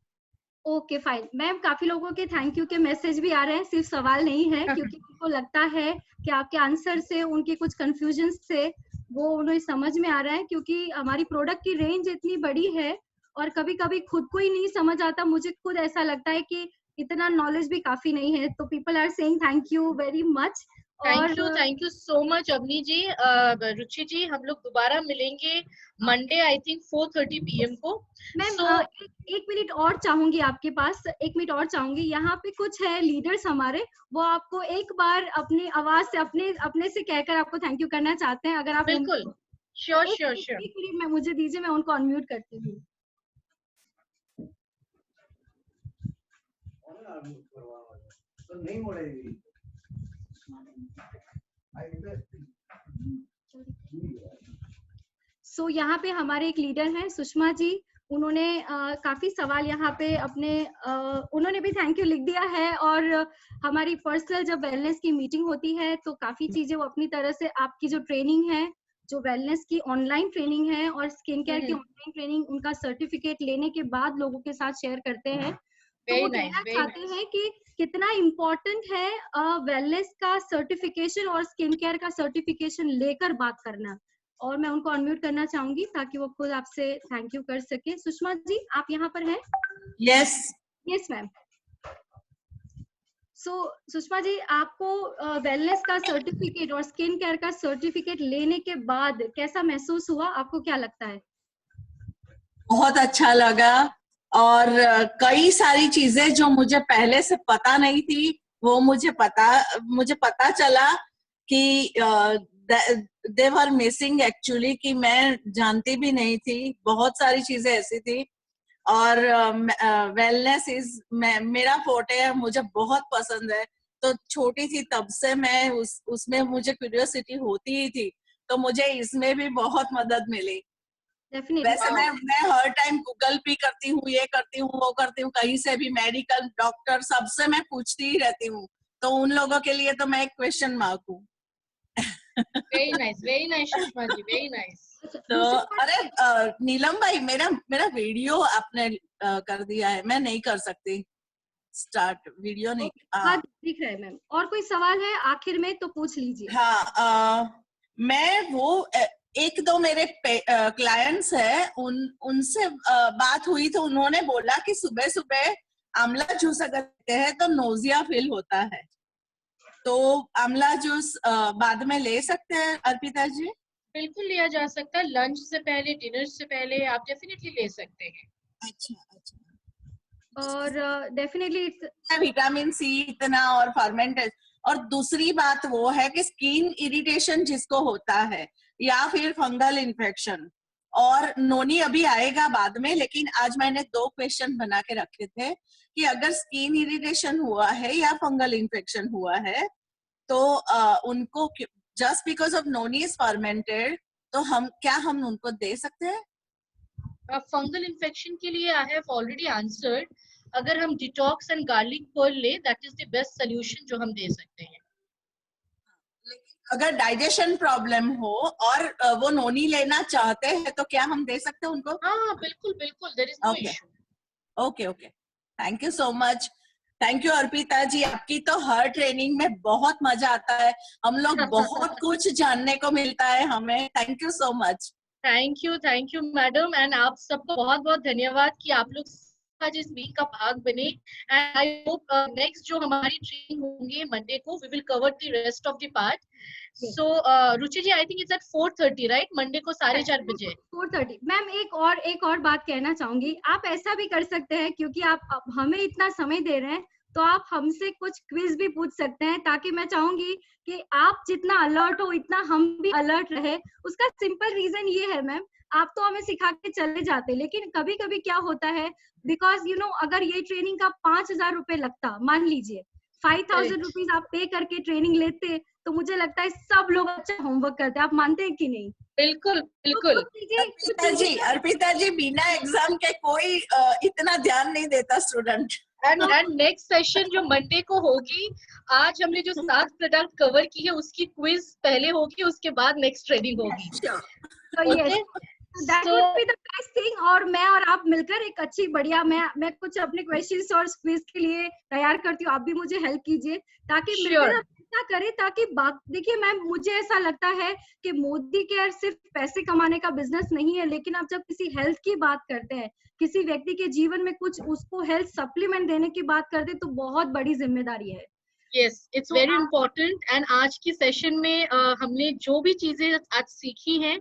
ओके फाइन मैम, काफी लोगों के थैंक यू के मैसेज भी आ रहे हैं, सिर्फ सवाल नहीं है, क्योंकि उनको लगता है कि आपके आंसर से उनके कुछ कंफ्यूजन से वो उन्हें समझ में आ रहा है, क्योंकि हमारी प्रोडक्ट की रेंज इतनी बड़ी है और कभी कभी खुद को ही नहीं समझ आता। मुझे खुद ऐसा लगता है कि इतना नॉलेज भी काफी नहीं है, तो people are saying thank you very much. Thank you so much Avni ji. Ruchi ji, हम लोग दोबारा मिलेंगे मंडे आई थिंक 4:30 PM को। मैम एक मिनट और चाहूंगी आपके पास, 1 मिनट और चाहूंगी। यहाँ पे कुछ है लीडर्स हमारे, वो आपको एक बार अपनी आवाज से, अपने से कहकर आपको थैंक यू करना चाहते हैं, अगर आप बिल्कुल, श्योर श्योर श्योर। एक मिनट में मुझे दीजिए, मैं उनको अनम्यूट करती हूँ। सो यहाँ पे हमारे एक लीडर हैं सुषमा जी, उन्होंने काफी सवाल यहाँ पे अपने उन्होंने भी थैंक यू लिख दिया है। और हमारी पर्सनल जब वेलनेस की मीटिंग होती है तो काफी चीजें वो अपनी तरह से, आपकी जो ट्रेनिंग है, जो वेलनेस की ऑनलाइन ट्रेनिंग है और स्किन केयर की ऑनलाइन ट्रेनिंग, उनका सर्टिफिकेट लेने के बाद लोगों के साथ शेयर करते हैं। तो वो कहना चाहते हैं कि कितना इम्पोर्टेंट है वेलनेस का सर्टिफिकेशन और स्किन केयर का सर्टिफिकेशन लेकर बात करना। और मैं उनको अनम्यूट करना चाहूंगी ताकि वो खुद आपसे थैंक यू कर सके। सुषमा जी, आप यहाँ पर हैं? Yes yes ma'am. So Sushma ji, आपको वेलनेस का सर्टिफिकेट और स्किन केयर का सर्टिफिकेट लेने के बाद कैसा महसूस हुआ? आपको क्या लगता है? बहुत अच्छा लगा, और कई सारी चीजें जो मुझे पहले से पता नहीं थी वो मुझे पता चला कि दे वर मिसिंग एक्चुअली, कि मैं जानती भी नहीं थी। बहुत सारी चीजें ऐसी थी और वेलनेस इज मेरा फोटे है, मुझे बहुत पसंद है। तो छोटी थी तब से मैं उसमें मुझे क्यूरियोसिटी होती ही थी, तो मुझे इसमें भी बहुत मदद मिली। वैसे मैं हर टाइम गूगल भी करती हूँ, ये करती हूँ, वो करती हूँ, कहीं से भी मेडिकल डॉक्टर सबसे मैं पूछती ही रहती हूँ। तो उन लोगों के लिए तो मैं एक क्वेश्चन मार्क हूँ। Very nice Sushma ji, very nice. तो अरे नीलम भाई, मेरा वीडियो आपने कर दिया है, मैं नहीं कर सकती स्टार्ट वीडियो नहीं। हाँ दिख रहा है मैम। और कोई सवाल है आखिर में तो पूछ लीजिए। हाँ, मैं वो एक दो मेरे क्लाइंट्स है, उनसे बात हुई तो उन्होंने बोला कि सुबह सुबह आंवला जूस अगर लेते हैं तो नोजिया फील होता है, तो आंवला जूस बाद में ले सकते हैं अर्पिता जी? बिल्कुल लिया जा सकता है, लंच से पहले, डिनर से पहले आप डेफिनेटली ले सकते हैं। अच्छा। और डेफिनेटली विटामिन सी इतना और फर्मेंटेड। और दूसरी बात वो है कि स्किन इरिटेशन जिसको होता है या फिर फंगल इन्फेक्शन, और नोनी अभी आएगा बाद में, लेकिन आज मैंने 2 क्वेश्चन बना के रखे थे कि अगर स्किन इरिटेशन हुआ है या फंगल इन्फेक्शन हुआ है तो उनको just because of noni is fermented, तो हम उनको दे सकते हैं? फंगल इन्फेक्शन के लिए आई हैव ऑलरेडी आंसर्ड, अगर हम डिटॉक्स एंड गार्लिक पर्ल ले, that is the best solution जो हम दे सकते हैं। अगर डाइजेशन प्रॉब्लम हो और वो नोनी लेना चाहते हैं तो क्या हम दे सकते हैं उनको? हाँ बिल्कुल, there is no issue. Okay, thank you so much. Thank you Arpita ji, आपकी तो हर ट्रेनिंग में बहुत मजा आता है, हम लोग बहुत कुछ जानने को मिलता है हमें। Thank you so much. Thank you madam, and आप सबको बहुत बहुत धन्यवाद कि आप लोग आज इस वीक का भाग बने। एंड आई होप नेक्स्ट जो हमारी ट्रेनिंग होंगे मंडे को, we will cover the rest of the part. So Ruchi ji, I think it's at 4:30 right, Monday को 4:30 बजे। 4:30 मैम। एक और बात कहना चाहूंगी, आप ऐसा भी कर सकते हैं, क्योंकि आप हमें इतना समय दे रहे हैं तो आप हमसे कुछ क्विज भी पूछ सकते हैं, ताकि मैं चाहूंगी कि आप जितना अलर्ट हो इतना हम भी अलर्ट रहे। उसका सिंपल रीजन ये है मैम, आप तो हमें सिखा के चले जाते, लेकिन कभी कभी क्या होता है, बिकॉज अगर ये ट्रेनिंग का 5,000 रुपए लगता, मान लीजिए 5,000 रुपीज आप पे करके ट्रेनिंग लेते, तो मुझे लगता है सब लोग अच्छा होमवर्क करते हैं। आप मानते हैं कि नहीं? बिल्कुल। अर्पिता जी बिना एग्जाम के कोई इतना ध्यान नहीं देता स्टूडेंट। एंड नेक्स्ट सेशन जो मंडे को होगी, आज हमने जो 7 प्रोडक्ट कवर की है उसकी क्विज पहले होगी, उसके बाद नेक्स्ट ट्रेनिंग होगी। That would be the best thing। और मैं और आप मिलकर एक अच्छी बढ़िया, मैं कुछ अपने क्वेश्चंस और क्विज के लिए तैयार करती हूँ, आप भी मुझे हेल्प कीजिए, ताकि मिलकर ऐसा करें, ताकि देखिए मैम, मुझे ऐसा लगता है कि मोदी केयर सिर्फ पैसे कमाने का बिजनेस नहीं है, लेकिन आप जब किसी हेल्थ की बात करते हैं, किसी व्यक्ति के जीवन में कुछ उसको हेल्थ सप्लीमेंट देने की बात करते हैं, तो बहुत बड़ी जिम्मेदारी है। Yes, it's very important। And आज की सेशन में हमने जो भी चीजें आज सीखी हैं,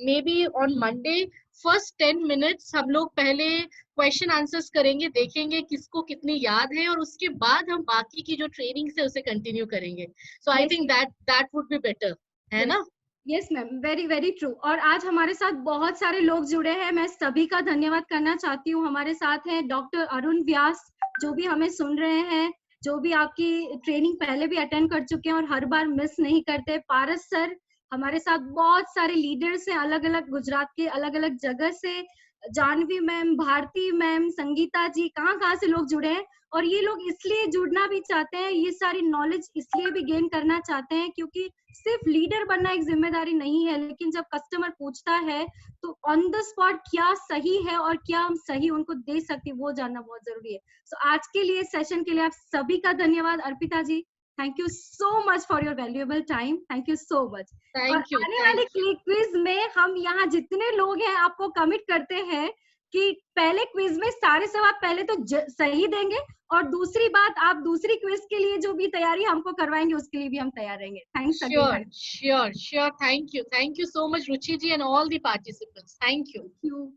may be on Monday first 10 minutes हम लोग पहले क्वेश्चन आंसर्स करेंगे, देखेंगे किसको कितनी याद है, और उसके बाद हम बाकी की जो ट्रेनिंग है उसे कंटिन्यू करेंगे। So I think that would be better, है ना? Yes ma'am, very very true. और आज हमारे साथ बहुत सारे लोग जुड़े हैं, मैं सभी का धन्यवाद करना चाहती हूँ। हमारे साथ हैं डॉक्टर अरुण व्यास, जो भी हमें सुन रहे हैं, जो भी आपकी ट्रेनिंग पहले भी अटेंड कर चुके हैं और हर बार मिस नहीं करते। पारस सर, हमारे साथ बहुत सारे लीडर्स हैं, अलग अलग गुजरात के अलग अलग जगह से। जानवी मैम, भारती मैम, संगीता जी, कहाँ से लोग जुड़े हैं। और ये लोग इसलिए जुड़ना भी चाहते हैं, ये सारी नॉलेज इसलिए भी गेन करना चाहते हैं, क्योंकि सिर्फ लीडर बनना एक जिम्मेदारी नहीं है, लेकिन जब कस्टमर पूछता है तो ऑन द स्पॉट क्या सही है और क्या हम सही उनको दे सकते हैं, वो जानना बहुत जरूरी है। सो आज के लिए, सेशन के लिए आप सभी का धन्यवाद। Arpita ji, thank you so much for your valuable time, thank you so much. और आने वाले क्विज में हम यहाँ जितने लोग हैं आपको कमिट करते हैं कि पहले क्विज में सारे सवाल पहले तो सही देंगे, और दूसरी बात, आप दूसरी क्विज के लिए जो भी तैयारी हमको करवाएंगे उसके लिए भी हम तैयार रहेंगे। Thanks again. Sure. Thank you so much Ruchi ji and all the participants. Thank you.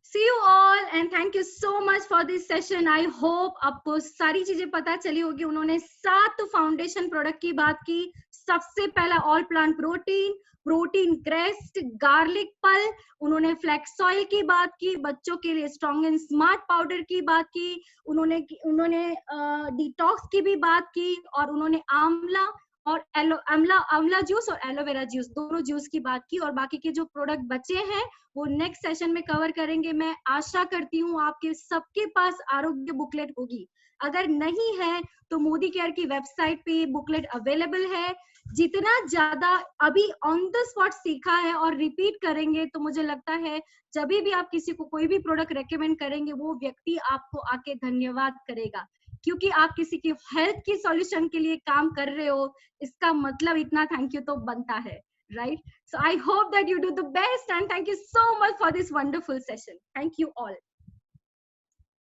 See you all and thank you so much for this session। I hope आपको सारी चीजें पता चली होगी। उन्होंने 7 फाउंडेशन प्रोडक्ट की बात की, सबसे पहला all plant protein, protein crest, garlic पल, उन्होंने फ्लैक्स ऑयल की बात की, बच्चों के लिए स्ट्रॉन्ग एंड स्मार्ट पाउडर की बात की, उन्होंने डिटॉक्स की भी बात की, और उन्होंने आंवला और आंवला जूस और एलोवेरा जूस, दोनों जूस की बात की। और बाकी के जो प्रोडक्ट बचे हैं वो नेक्स्ट सेशन में कवर करेंगे। मैं आशा करती हूँ आपके सबके पास आरोग्य बुकलेट होगी। अगर नहीं है तो मोदी केयर की वेबसाइट पे ये बुकलेट अवेलेबल है। जितना ज्यादा अभी ऑन द स्पॉट सीखा है और रिपीट करेंगे तो मुझे लगता है जब भी आप किसी को कोई भी प्रोडक्ट रेकमेंड करेंगे वो व्यक्ति आपको आके धन्यवाद करेगा, क्योंकि आप किसी की हेल्थ की सॉल्यूशन के लिए काम कर रहे हो, इसका मतलब इतना थैंक यू तो बनता है, right? So I hope that you do the best, and thank you so much for this wonderful session. Thank you all.